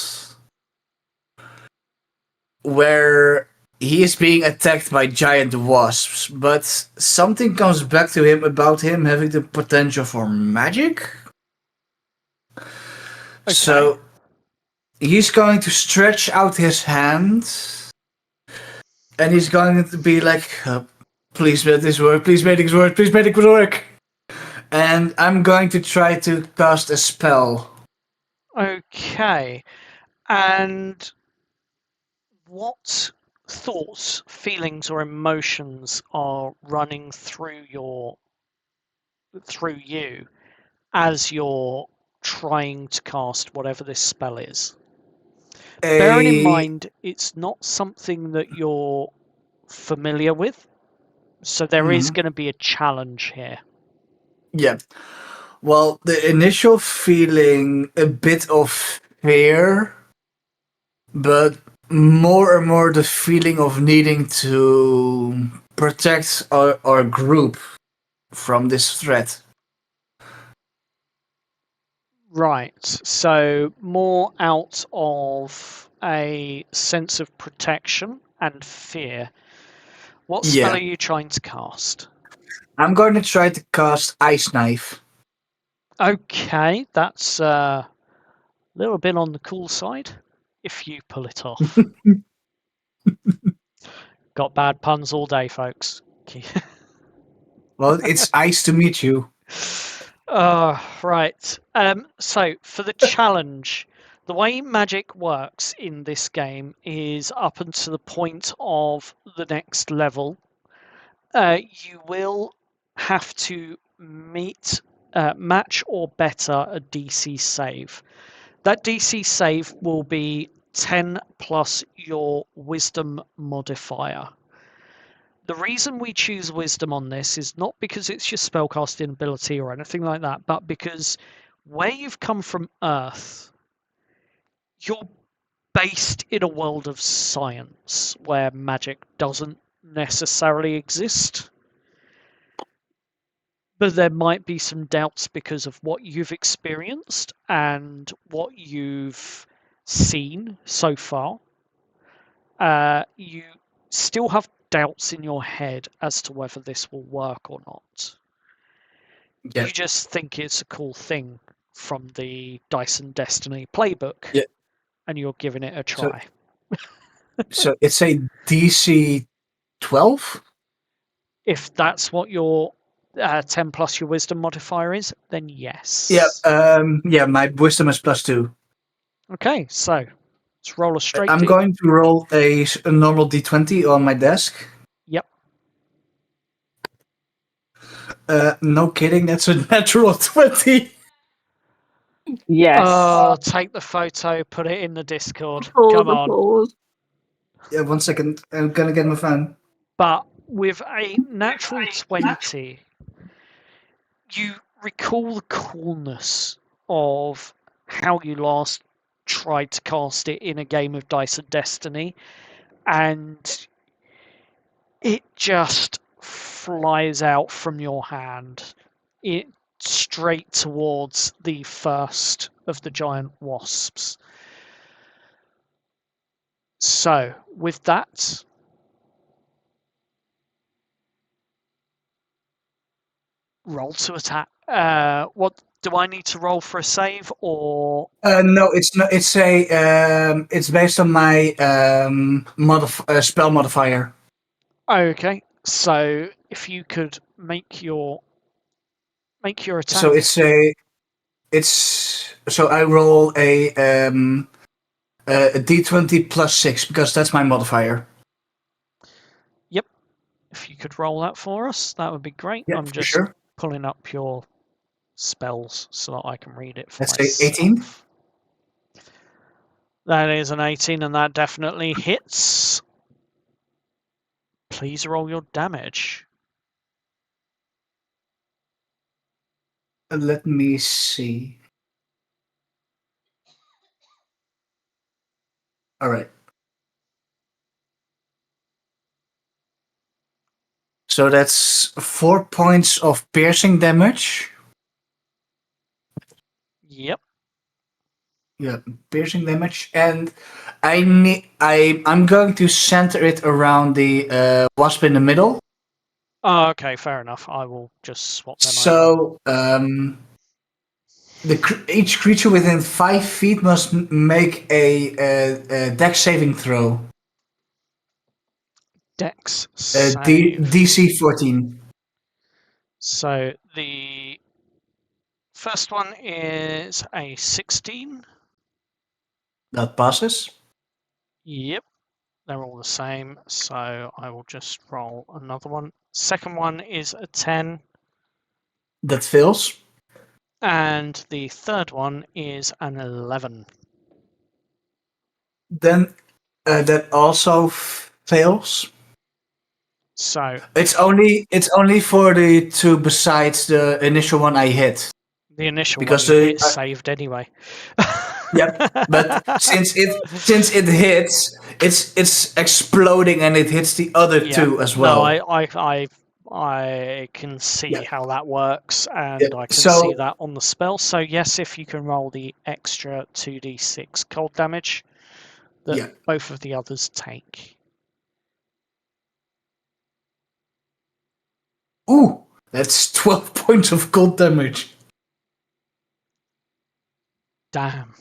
where he is being attacked by giant wasps, but something comes back to him about him having the potential for magic. Okay. So he's going to stretch out his hand and he's going to be like, please make this work, please make this work, please make it work. And I'm going to try to cast a spell. Okay. And what thoughts, feelings, or emotions are running through you as you're trying to cast whatever this spell is? Bearing in mind, it's not something that you're familiar with, so there is going to be a challenge here. Yeah. Well, the initial feeling, a bit of fear, but more and more the feeling of needing to protect our group from this threat. Right, so more out of a sense of protection and fear. What spell Yeah. are you trying to cast? I'm going to try to cast Ice Knife. Okay, that's a little bit on the cool side, if you pull it off. Got bad puns all day, folks. Well, it's ice to meet you. Right. So for the challenge, the way magic works in this game is up until the point of the next level, you will have to match or better a DC save. That DC save will be 10 plus your wisdom modifier. The reason we choose wisdom on this is not because it's your spellcasting ability or anything like that, but because where you've come from Earth, you're based in a world of science where magic doesn't necessarily exist. but there might be some doubts because of what you've experienced and what you've seen so far. You still have doubts in your head as to whether this will work or not. Yeah. You just think it's a cool thing from the Dice and Destiny playbook, Yeah. and you're giving it a try. So it's a DC 12? If that's what your 10 plus your wisdom modifier is, then yes. Yeah, my wisdom is +2. Okay, so let's roll a straight I'm D. going to roll a normal D20 on my desk. Yep. No kidding, that's a natural 20. Yes. Oh, take the photo, put it in the Discord. Applause, Come on. applause. Yeah, 1 second. I'm gonna get my phone. But with a natural 20, you recall the coolness of how you last tried to cast it in a game of Dice and Destiny, and it just flies out from your hand. It straight towards the first of the giant wasps. So, with that, roll to attack. What do I need to roll for a save, or No, it's not. It's based on my spell modifier. okay? So, if you could make your attack. So so I roll a D20 +6 because that's my modifier. Yep. If you could roll that for us, that would be great. Yeah, I'm for just sure. pulling up your spells so that I can read it for Let's say myself. 18. That is an 18, and that definitely hits. Please roll your damage. Let me see. All right. So that's 4 points of piercing damage. Yep. Yeah, piercing damage, and I'm going to center it around the wasp in the middle. Oh, okay, fair enough. I will just swap them over. So each creature within 5 feet must make a Dex saving throw. Dex save. DC 14. So the first one is a 16. That passes. Yep. They're all the same, so I will just roll another one. Second one is a 10. That fails. And the third one is an 11. Then that also fails. So It's only for the two besides the initial one I hit. the initial Because one you hit saved anyway. Yep, but since it hits, it's exploding and it hits the other two as well. No, I can see Yeah. how that works, and Yeah, I can so- see that on the spell. So yes, if you can roll the extra 2d6 cold damage that Yeah. both of the others take. Ooh, that's 12 points of cold damage. Damn.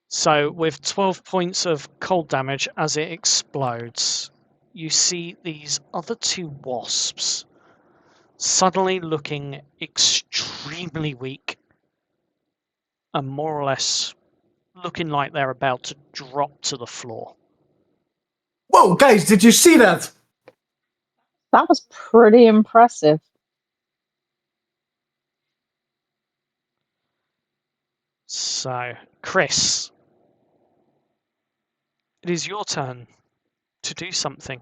So with 12 points of cold damage as it explodes, you see these other two wasps suddenly looking extremely weak and more or less looking like they're about to drop to the floor. Whoa, guys, did you see that? That was pretty impressive. So, Chris, it is your turn to do something,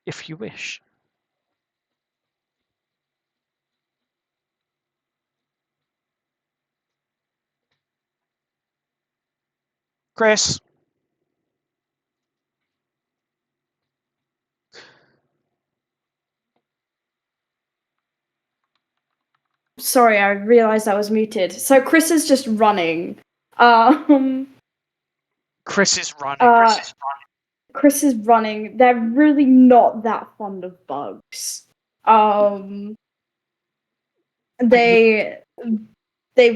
if you wish. Chris. sorry, I realized I was muted. So Chris is just running. Chris is running. Chris is running. They're really not that fond of bugs. They've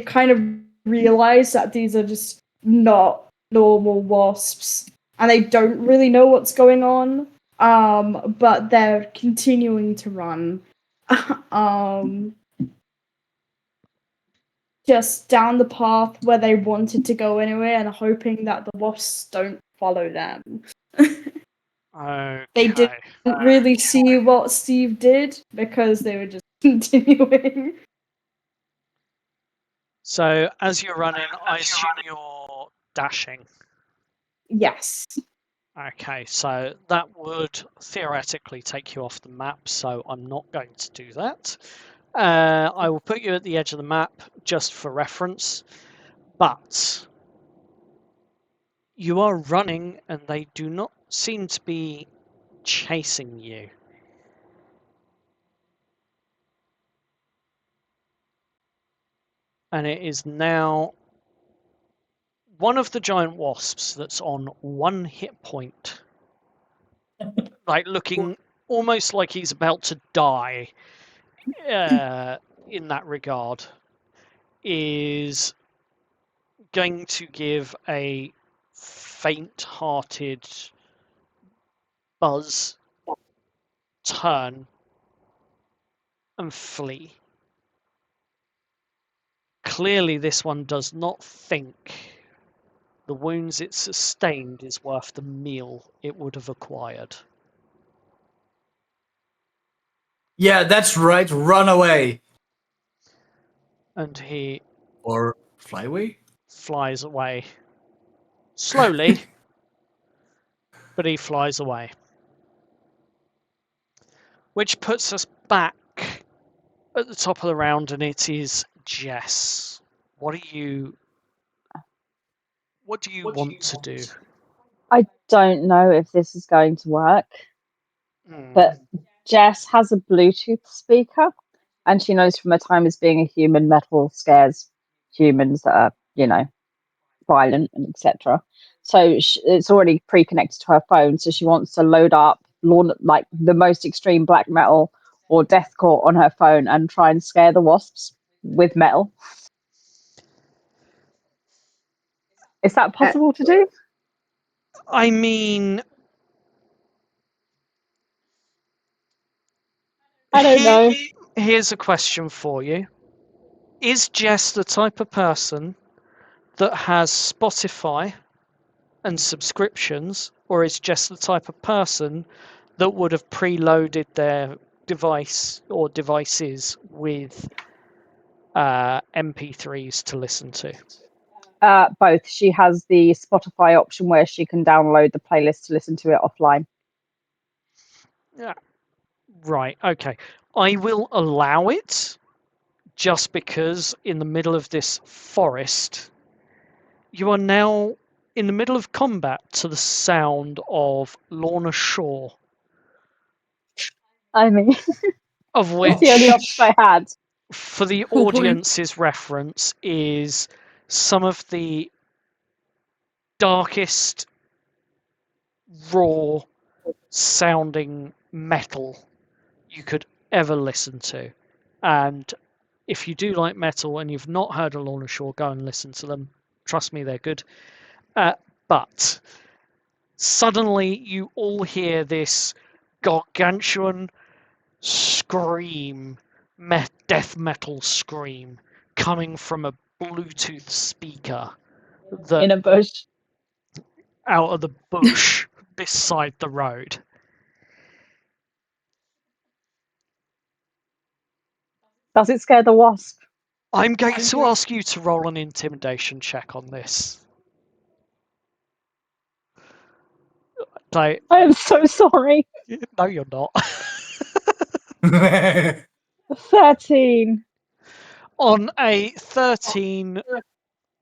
kind of realized that these are just not normal wasps, and they don't really know what's going on. But they're continuing to run. Just down the path where they wanted to go anyway, and hoping that the wasps don't follow them. Okay. They didn't really see what Steve did because they were just continuing. So as you're running, I assume you're dashing. Yes. Okay, so that would theoretically take you off the map, so I'm not going to do that. I will put you at the edge of the map just for reference, but you are running and they do not seem to be chasing you. And it is now one of the giant wasps that's on 1 hit point, like looking almost like he's about to die in that regard, is going to give a faint-hearted buzz, turn, and flee. Clearly, this one does not think the wounds it sustained is worth the meal it would have acquired. Yeah, that's right. Run away. And he Or fly away. flies away. Slowly, but he flies away. Which puts us back at the top of the round, and it is Jess. What do you want to do? I don't know if this is going to work, but Jess has a Bluetooth speaker, and she knows from her time as being a human, metal scares humans that are, violent and etc. So it's already pre-connected to her phone, so she wants to load up like the most extreme black metal or deathcore on her phone and try and scare the wasps with metal. Is that possible to do? I mean, I don't know. Here's a question for you. Is Jess the type of person that has Spotify and subscriptions, or is Jess the type of person that would have preloaded their device or devices with MP3s to listen to? Both. She has the Spotify option where she can download the playlist to listen to it offline. Yeah. Right, okay. I will allow it just because in the middle of this forest, you are now in the middle of combat to the sound of Lorna Shore, I mean, of that's the only which, option I had. for the Cool point. audience's reference, is some of the darkest, raw sounding metal you could ever listen to. And if you do like metal and you've not heard of Lorna Shore, go and listen to them. Trust me, they're good. But suddenly you all hear this gargantuan scream, death metal scream, coming from a Bluetooth speaker that In a bush. out of the bush beside the road. Does it scare the wasp? I'm going to ask you to roll an intimidation check on this. Like, I am so sorry. no, you're not. 13. On a 13.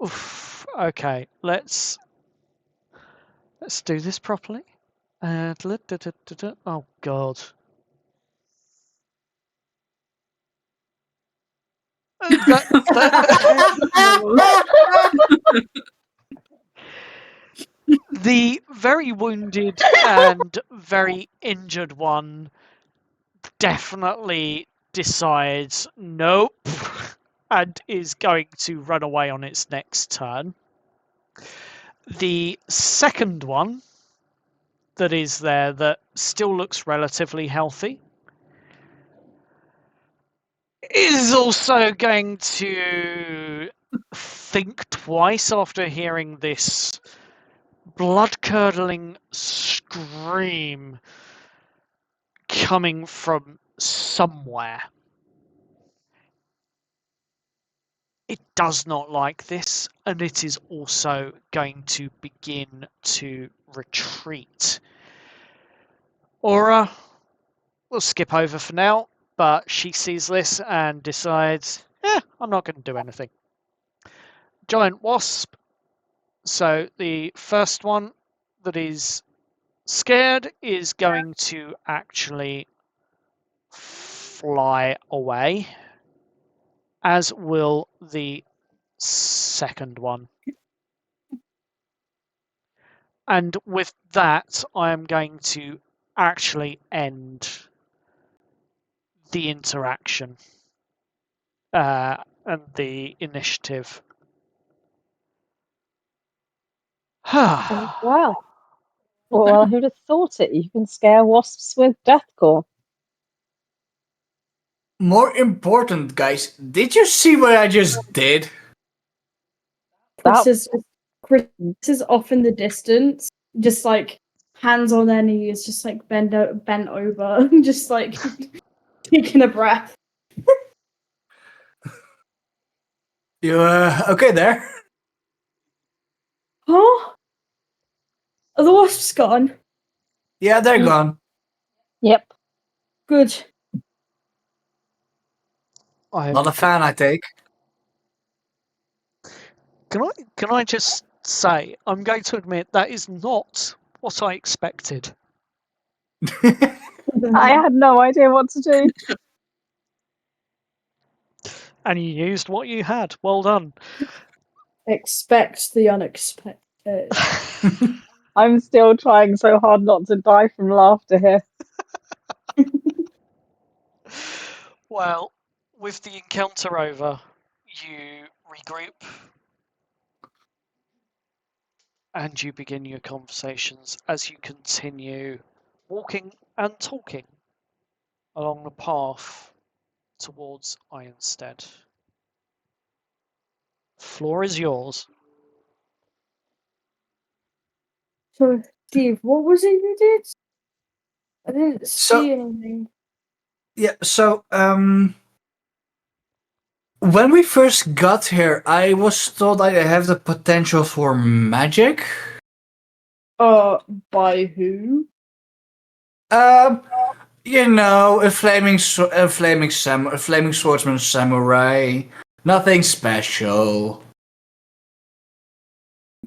Oof, okay, let's do this properly. Oh god. The very wounded and very injured one definitely decides nope and is going to run away on its next turn. The second one that is there that still looks relatively healthy is also going to think twice after hearing this blood-curdling scream coming from somewhere. It does not like this, and it is also going to begin to retreat. Aura, we'll skip over for now, but she sees this and decides, I'm not going to do anything. Giant wasp. So the first one that is scared is going to actually fly away, as will the second one. And with that, I am going to actually end the interaction and the initiative. Wow. Well, who'd have thought it? You can scare wasps with deathcore. More important, guys, did you see what I just did? Chris is off in the distance, just like hands on their knees, just like bent over, just like taking a breath. You okay there? Huh? Are the wasps gone? Yeah, they're gone. Yep. Good. Not a fan, I take. Can I just say, I'm going to admit that is not what I expected. I had no idea what to do. And you used what you had. Well done. Expect the unexpected. I'm still trying so hard not to die from laughter here. Well, with the encounter over, you regroup and you begin your conversations as you continue walking and talking along the path towards Ironstead. Floor is yours. So, Steve, what was it you did? I didn't So- see anything. Yeah, so when we first got here, I was told I have the potential for magic. By who? You know, a flaming swordsman samurai. Nothing special.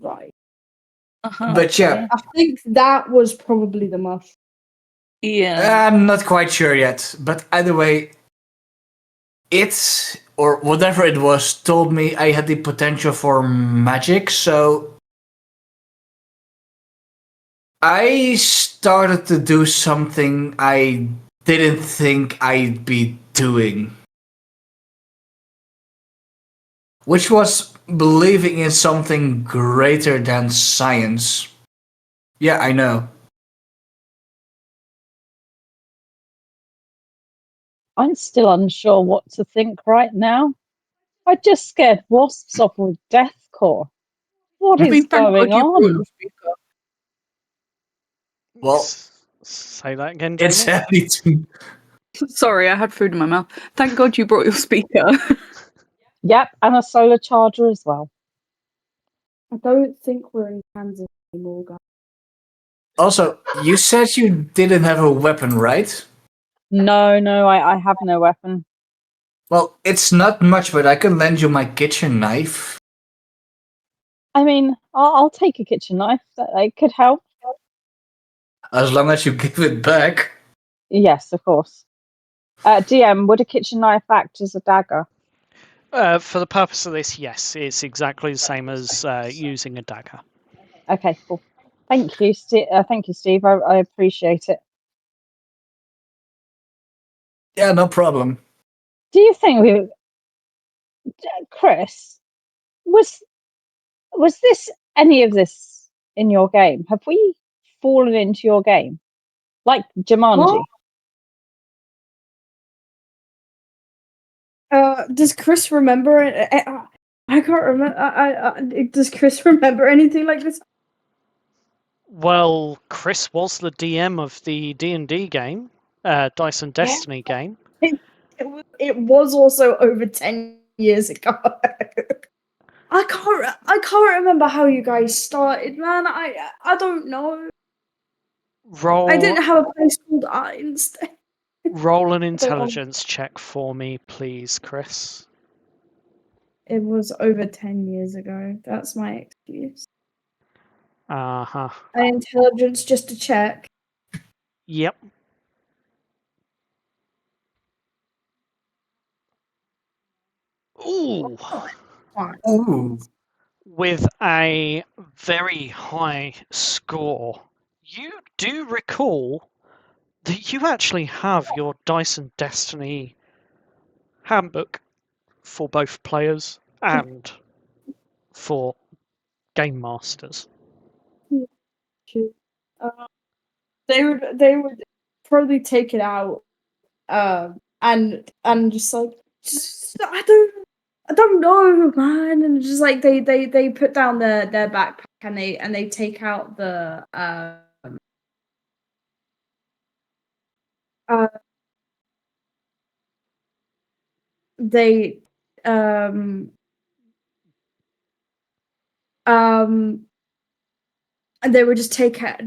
Right. Uh-huh. But yeah, I think that was probably the mushroom. Yeah. I'm not quite sure yet. But either way, it, or whatever it was, told me I had the potential for magic, so I started to do something I didn't think I'd be doing. Which was believing in something greater than science. Yeah, I know. I'm still unsure what to think right now. I just scared wasps off with deathcore. What I is mean, thank going God you brought on? your speaker. Well, Say that again, Jamie. it's heavy to... Sorry, I had food in my mouth. Thank God you brought your speaker. Yep, and a solar charger as well. I don't think we're in Kansas anymore, guys. Also, you said you didn't have a weapon, right? No, I have no weapon. Well, it's not much, but I can lend you my kitchen knife. I mean, I'll take a kitchen knife. That could help. As long as you give it back. Yes, of course. DM, would a kitchen knife act as a dagger? For the purpose of this, yes, it's exactly the same as using a dagger. Okay, cool. Thank you, thank you, Steve. I appreciate it. Yeah, no problem. Do you think Chris, was this any of this in your game? Have we fallen into your game like Jumanji? Does Chris remember it? I can't remember. Does Chris remember anything like this? Well, Chris was the DM of the D&D game, Dice and Destiny game. It was also over 10 years ago. I can't remember how you guys started, man. I don't know. I didn't have a place called Einstein. Roll an intelligence check for me, please, Chris. It was over 10 years ago. That's my excuse. Uh-huh. An intelligence just to check. Yep. Ooh. Ooh. With a very high score, you do recall that you actually have your Dice and Destiny handbook for both players and for game masters. They would probably take it out, and just like I don't know, man, and just like they put down their backpack and they take out the they and they would just take out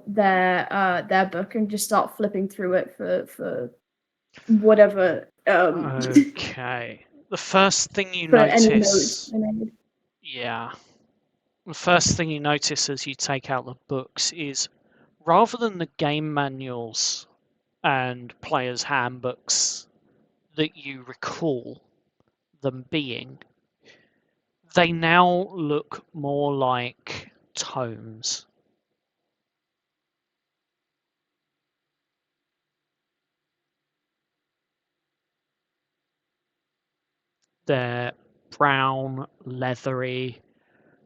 their book and just start flipping through it for whatever Okay. The first thing you for any notes notice. they made. Yeah. The first thing you notice as you take out the books is rather than the game manuals and players' handbooks that you recall them being, they now look more like tomes. They're brown, leathery,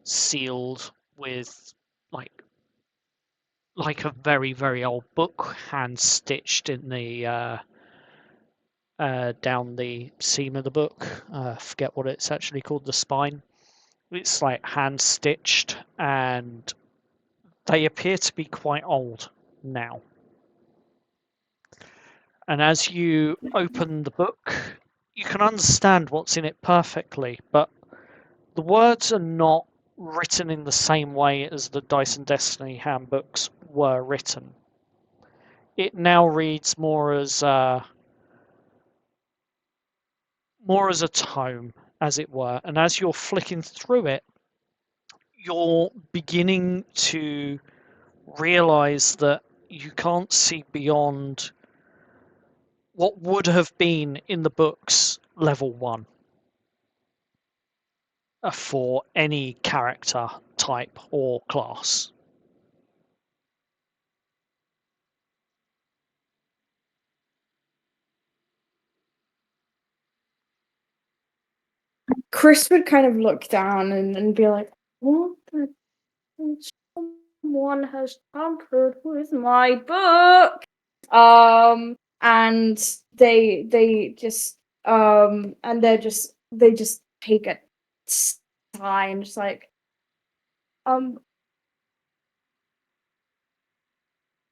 sealed with like a very, very old book, hand stitched in the down the seam of the book. Forget what it's actually called, the spine. It's like hand stitched, and they appear to be quite old now. And as you open the book, you can understand what's in it perfectly, but the words are not written in the same way as the Dice and Destiny handbooks were written. It now reads more as a tome, as it were, and as you're flicking through it, you're beginning to realize that you can't see beyond what would have been in the books level 1 for any character type or class. Chris would kind of look down and be like, "What the? Someone has tampered with my book." And they just and they just take a sigh and just like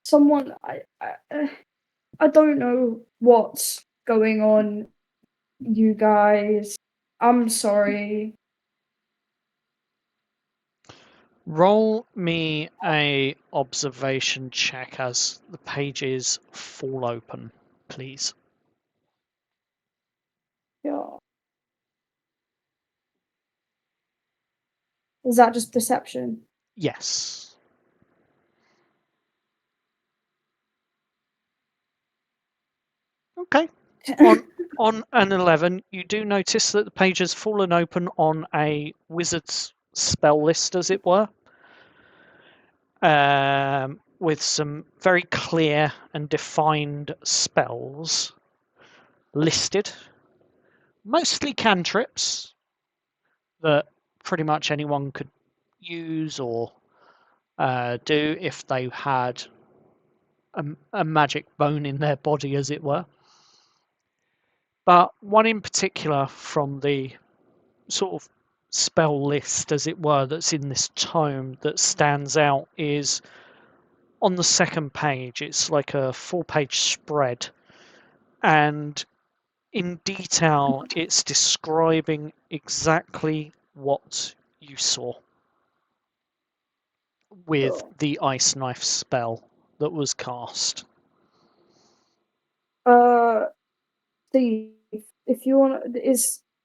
someone I don't know what's going on, you guys. I'm sorry. Roll me a observation check as the pages fall open, please. Yeah. Is that just perception? Yes. Okay. On an 11, you do notice that the page has fallen open on a wizard's spell list, as it were, with some very clear and defined spells listed, mostly cantrips that pretty much anyone could use or do if they had a magic bone in their body, as it were. But one in particular from the sort of spell list, as it were, that's in this tome that stands out is on the second page. It's like a 4-page spread, and in detail, it's describing exactly what you saw with the ice knife spell that was cast. Steve, if you want,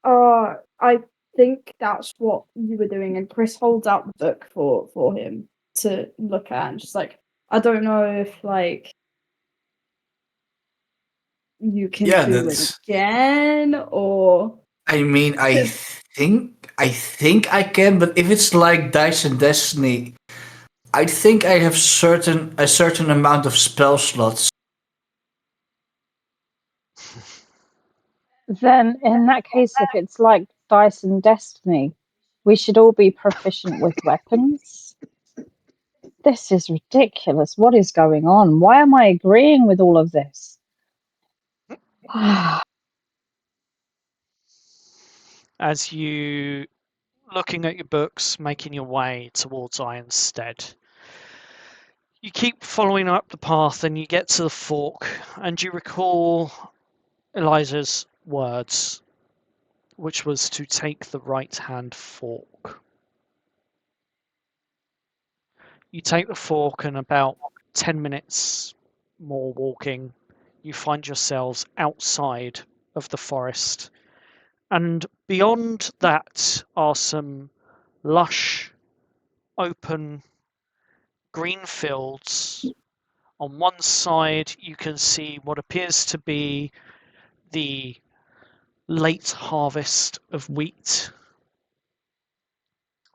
I think that's what you were doing, and Chris holds out the book for him to look at, and just like, I don't know if like you can Yeah, do it again, or I mean, I think I can, but if it's like Dice and Destiny, I think I have a certain amount of spell slots. Then, in that case, if it's like Dice and Destiny, we should all be proficient with weapons. This is ridiculous. What is going on? Why am I agreeing with all of this? As you looking at your books, making your way towards Ironstead, you keep following up the path and you get to the fork, and you recall Eliza's words, which was to take the right-hand fork. You take the fork, and about 10 minutes more walking, you find yourselves outside of the forest. And beyond that are some lush, open green fields. On one side, you can see what appears to be the late harvest of wheat.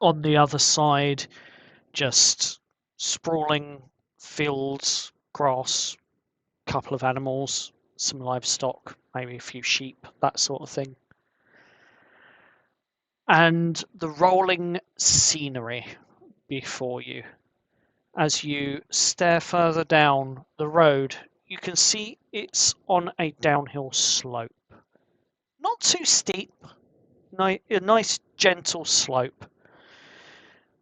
On the other side, just sprawling fields, grass, couple of animals, some livestock, maybe a few sheep, that sort of thing. And the rolling scenery before you. As you stare further down the road, you can see it's on a downhill slope. Not too steep, a nice gentle slope.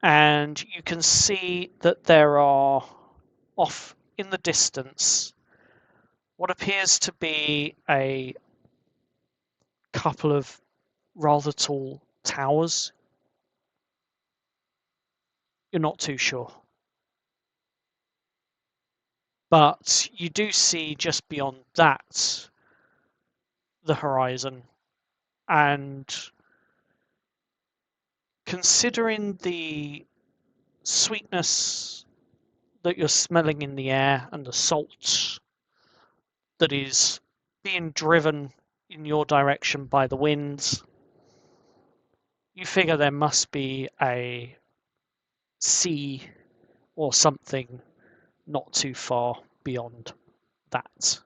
And you can see that there are, off in the distance, what appears to be a couple of rather tall towers. You're not too sure. But you do see just beyond that the horizon. And considering the sweetness that you're smelling in the air and the salt that is being driven in your direction by the winds, you figure there must be a sea or something not too far beyond that.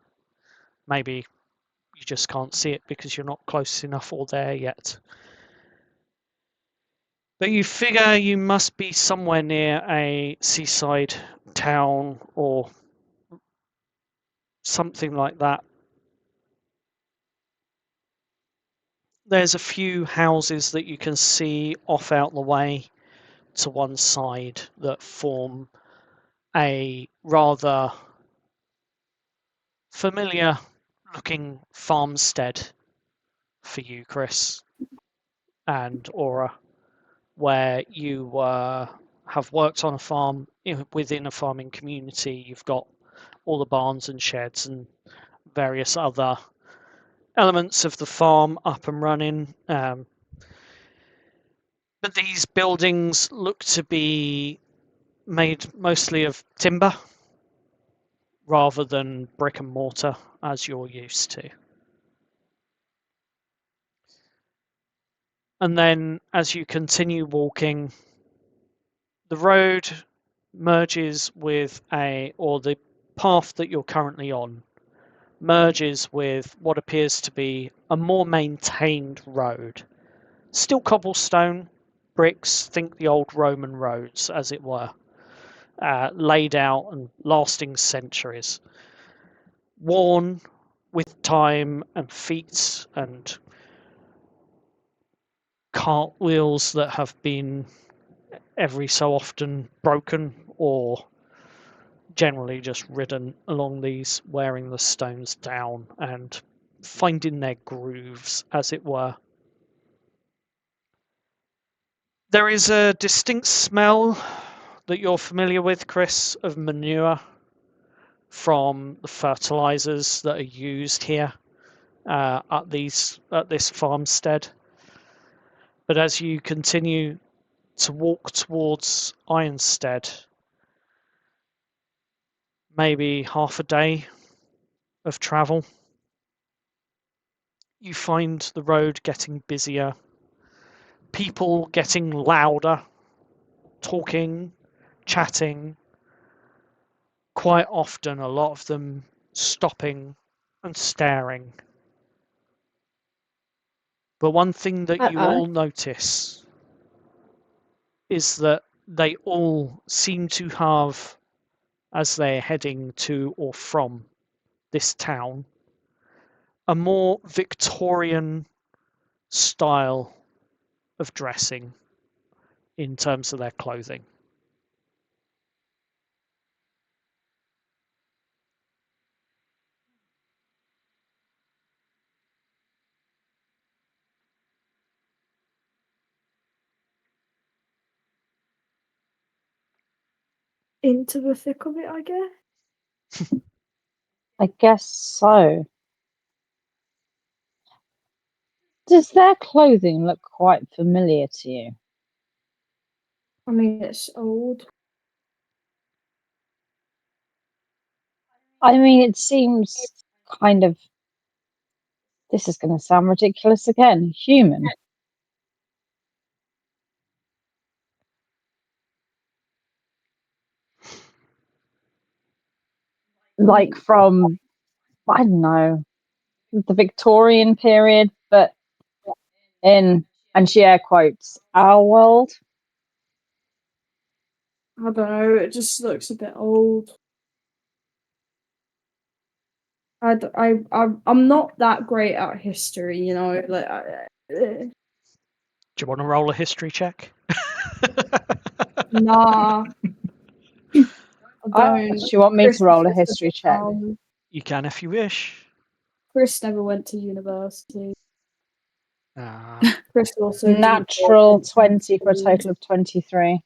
Maybe you just can't see it because you're not close enough or there yet. But you figure you must be somewhere near a seaside town or something like that. There's a few houses that you can see off out the way to one side that form a rather familiar looking farmstead for you, Chris and Aura, where you have worked on a farm within a farming community. You've got all the barns and sheds and various other elements of the farm up and running. But these buildings look to be made mostly of timber rather than brick and mortar as you're used to. And then as you continue walking, the road merges with or the path that you're currently on merges with what appears to be a more maintained road. Still cobblestone, bricks, think the old Roman roads, as it were, laid out and lasting centuries. Worn with time and feet and cartwheels that have been every so often broken or generally just ridden along these, wearing the stones down and finding their grooves, as it were. There is a distinct smell that you're familiar with, Chris, of manure from the fertilizers that are used here at this farmstead. But as you continue to walk towards Ironstead, maybe half a day of travel, you find the road getting busier, people getting louder, talking, chatting, quite often a lot of them stopping and staring. But one thing that you all notice is that they all seem to have, as they're heading to or from this town, a more Victorian style of dressing in terms of their clothing. Into the thick of it, I guess. I guess so. Does their clothing look quite familiar to you? I mean, it's old. I mean, it seems kind of, this is going to sound ridiculous again, human. Like from, I don't know, the Victorian period, but in, and she air quotes, our world. I don't know. It just looks a bit old. I'm not that great at history, you know. Like, Do you want to roll a history check? nah, I don't. Do you want me Chris to roll a is just history check? You can if you wish. Chris never went to university. Ah. Chris also Natural 20 for a total of 23.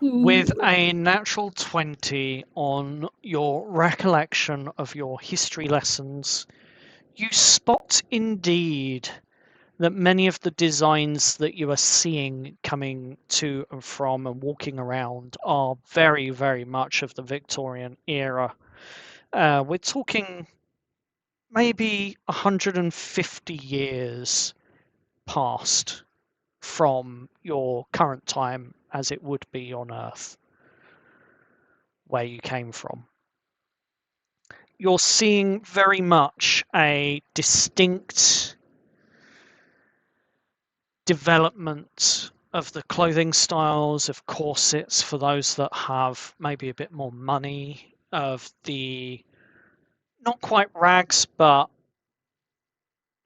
With a natural 20 on your recollection of your history lessons, you spot indeed that many of the designs that you are seeing coming to and from and walking around are very, very much of the Victorian era. We're talking maybe 150 years past from your current time as it would be on Earth, where you came from. You're seeing very much a distinct development of the clothing styles, of corsets for those that have maybe a bit more money, of the not quite rags, but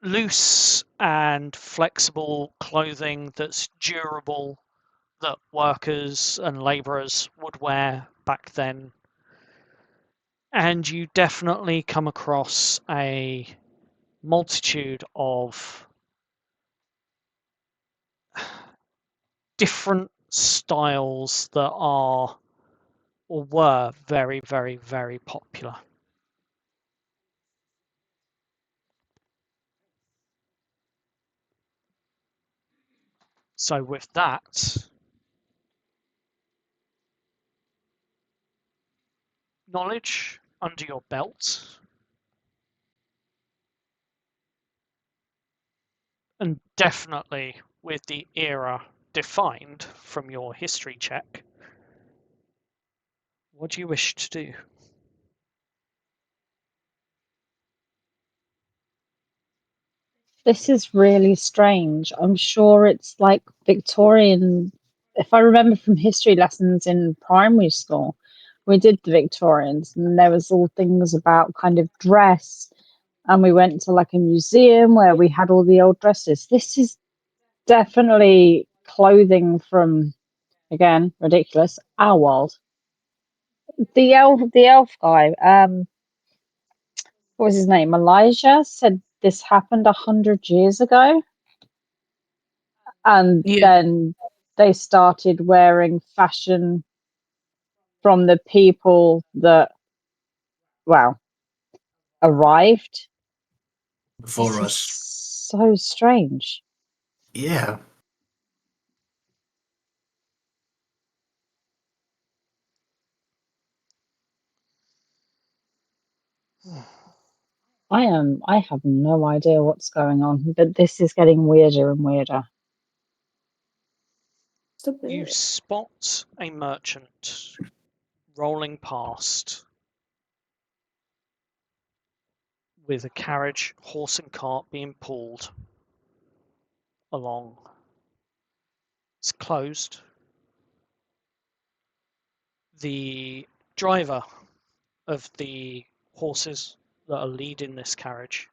loose and flexible clothing that's durable that workers and labourers would wear back then. And you definitely come across a multitude of different styles that are or were very, very, very popular. So with that, knowledge under your belt, and definitely with the era defined from your history check, what do you wish to do? This is really strange. I'm sure it's like Victorian. If I remember from history lessons in primary school, we did the Victorians, and there was all things about kind of dress. And we went to like a museum where we had all the old dresses. This is definitely clothing from, again, ridiculous, our world. The elf guy, what was his name? Elijah said this happened 100 years ago. And Yeah. then they started wearing fashion from the people that, well, arrived. This Before is us. so strange. Yeah. I have no idea what's going on, but this is getting weirder and weirder. It's a You bit. spot a merchant rolling past with a carriage, horse and cart being pulled along. It's closed. The driver of the horses that are leading this carriage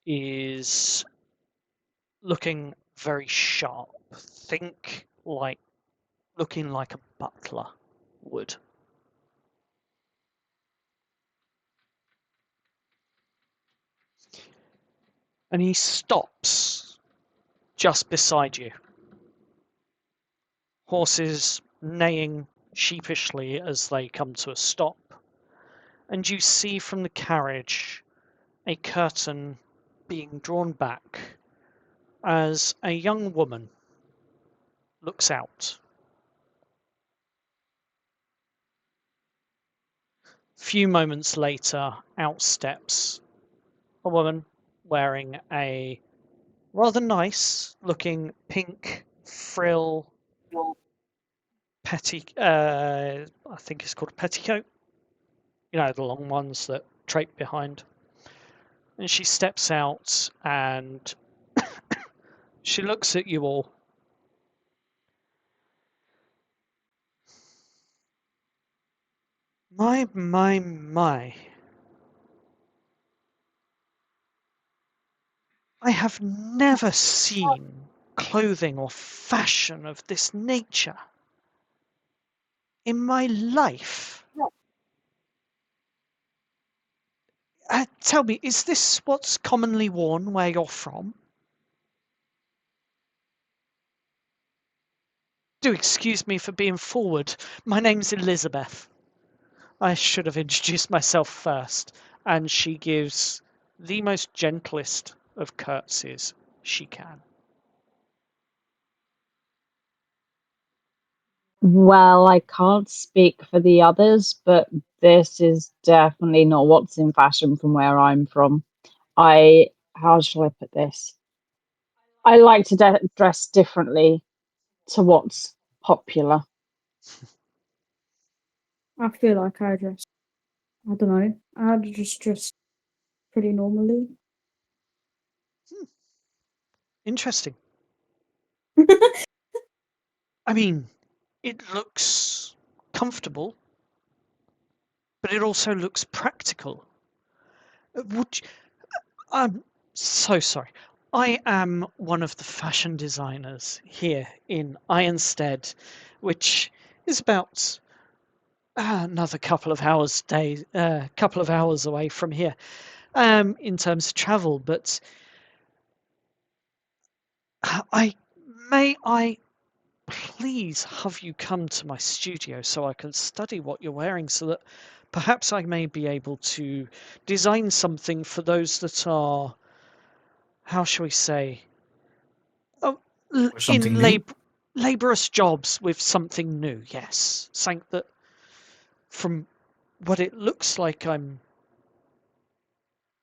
is looking very sharp. Think like looking like a butler would. And he stops just beside you. Horses neighing sheepishly as they come to a stop. And you see from the carriage a curtain being drawn back as a young woman looks out. Few moments later, out steps a woman wearing a rather nice looking pink frill I think it's called a petticoat. You know, the long ones that drape behind. And she steps out and she looks at you all. My. I have never seen clothing or fashion of this nature in my life. Tell me, is this what's commonly worn where you're from? Do excuse me for being forward. My name's Elizabeth. I should have introduced myself first. And she gives the most gentlest of curtsies she can. Well, I can't speak for the others, but this is definitely not what's in fashion from where I'm from. How shall I put this? I like to dress differently to what's popular. I feel like I don't know. I just dress pretty normally. Interesting. I mean, it looks comfortable, but it also looks practical. Would I'm so sorry. I am one of the fashion designers here in Ironstead, which is about another couple of hours away from here, in terms of travel. But I I please have you come to my studio so I can study what you're wearing, so that perhaps I may be able to design something for those that are, how shall we say, oh, Or in something new. laborious jobs with something new. Yes, something that, from what it looks like, I'm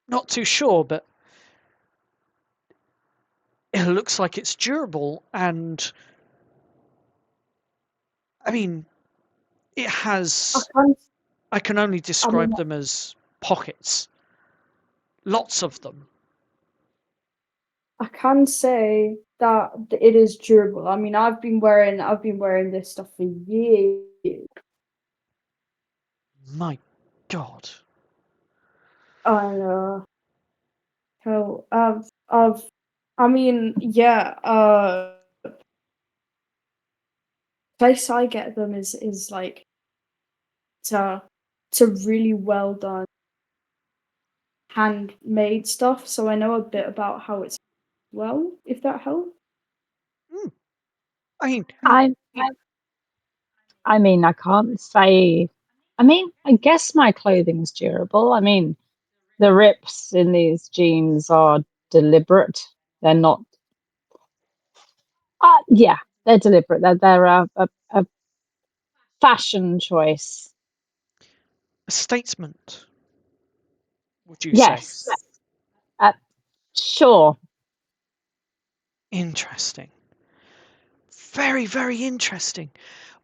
not too sure, but it looks like it's durable, and I mean, it has. I can only describe them as pockets. Lots of them. I can say that it is durable. I mean, I've been wearing this stuff for years. My God. And so I mean, yeah. Place I get them is like to really well done handmade stuff. So I know a bit about how it's well, if that helps. I mean, I mean, I can't say. I mean, I guess my clothing's durable. I mean, the rips in these jeans are deliberate. They're not. Yeah, they're deliberate. They're a fashion choice. a statement, would you say? Yes. Sure. Interesting. Very, very interesting.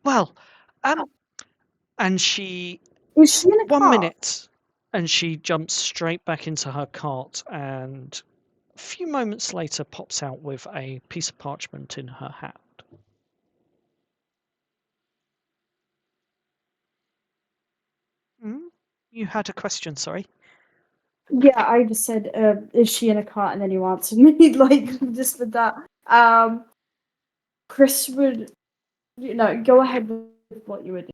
Well, and she Is she in a 1 car? minute, and she jumps straight back into her cart, and a few moments later pops out with a piece of parchment in her hand. You had a question, sorry. Yeah, I just said, is she in a car? And then you answered me like just with that. Chris would, go ahead with what you would do.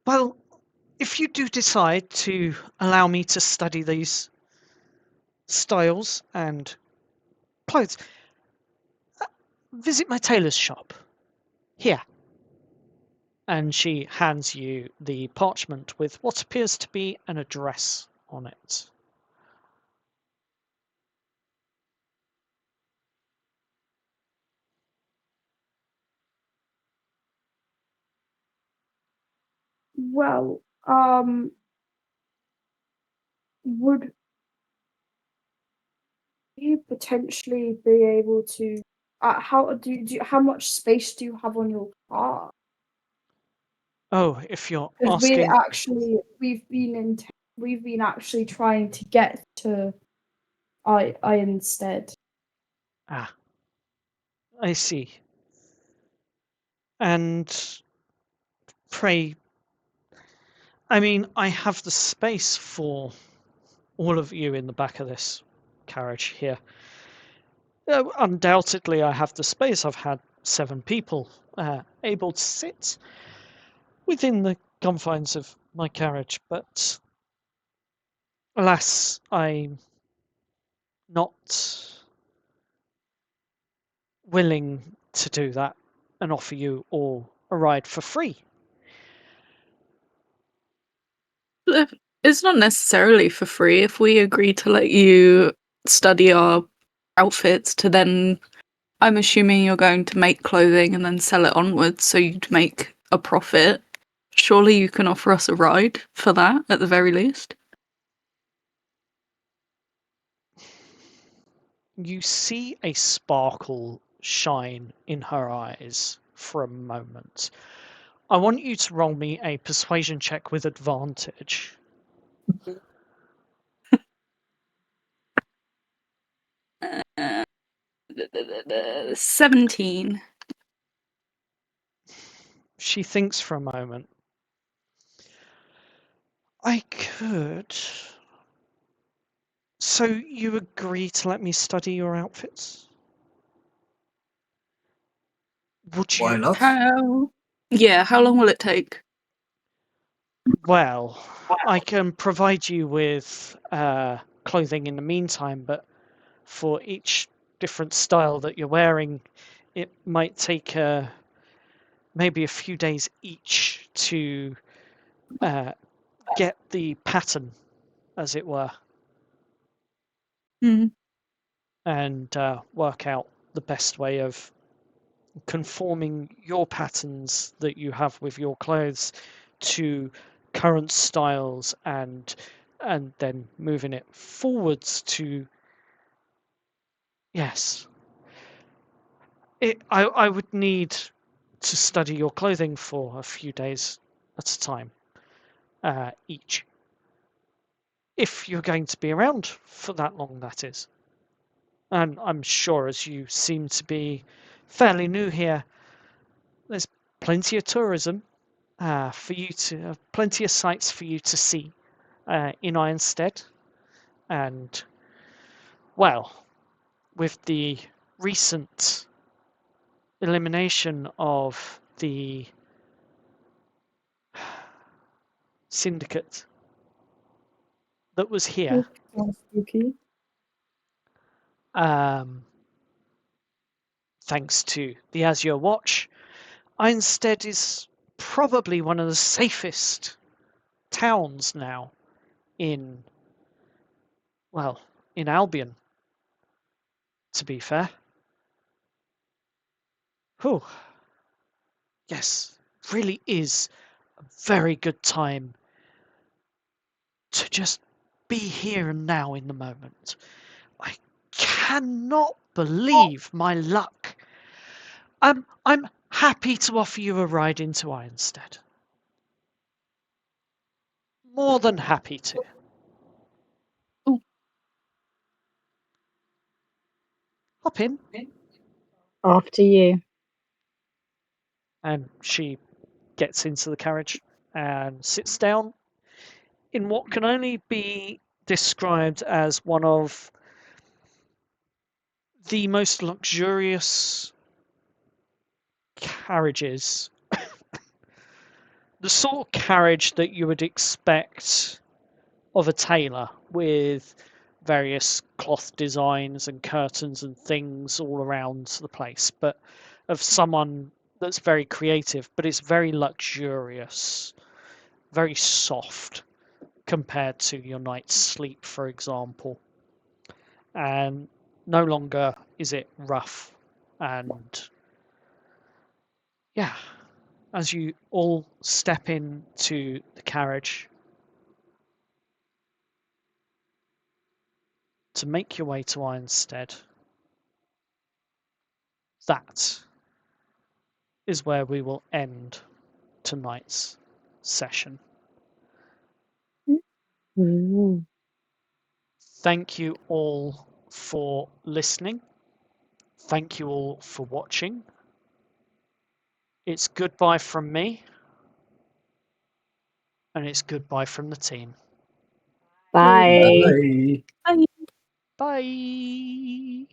Well, if you do decide to allow me to study these styles and clothes, visit my tailor's shop. Here. And she hands you the parchment with what appears to be an address on it. Well, would you potentially be able to? How much space do you have on your car? Oh, if you're Because asking, we've been actually trying to get to I instead. I see. And pray, I mean, I have the space for all of you in the back of this carriage here. Undoubtedly, I have the space. I've had 7 people able to sit within the confines of my carriage, but alas, I'm not willing to do that and offer you all a ride for free. It's not necessarily for free. If we agree to let you study our outfits to then, I'm assuming you're going to make clothing and then sell it onwards, so you'd make a profit. Surely you can offer us a ride for that at the very least. You see a sparkle shine in her eyes for a moment. I want you to roll me a persuasion check with advantage. 17. She thinks for a moment. I could. So you agree to let me study your outfits? Would Why you? not? How long will it take? Well, I can provide you with clothing in the meantime, but for each different style that you're wearing, it might take maybe a few days each to get the pattern, as it were, Hmm. and work out the best way of conforming your patterns that you have with your clothes to current styles and then moving it forwards to yes. I would need to study your clothing for a few days at a time, each. If you're going to be around for that long, that is. And I'm sure, as you seem to be fairly new here, there's plenty of tourism for you to, plenty of sights for you to see in Ironstead. And, well, with the recent elimination of the syndicate that was here, Sounds spooky. thanks to the Azure Watch, Ironstead is probably one of the safest towns now in, well, in Albion, to be fair. Whew. Yes, really is a very good time to just be here and now in the moment. I cannot believe my luck. I'm happy to offer you a ride into Ironstead. More than happy to. Ooh. Hop in. After you. And she gets into the carriage and sits down in what can only be described as one of the most luxurious carriages. The sort of carriage that you would expect of a tailor, with various cloth designs and curtains and things all around the place, but of someone that's very creative, but it's very luxurious, very soft compared to your night's sleep, for example. And no longer is it rough. And yeah, as you all step into the carriage to make your way to Ironstead, that is where we will end tonight's session. Ooh. Thank you all for listening. Thank you all for watching. It's goodbye from me, and it's goodbye from the team. Bye. Bye. Bye. Bye.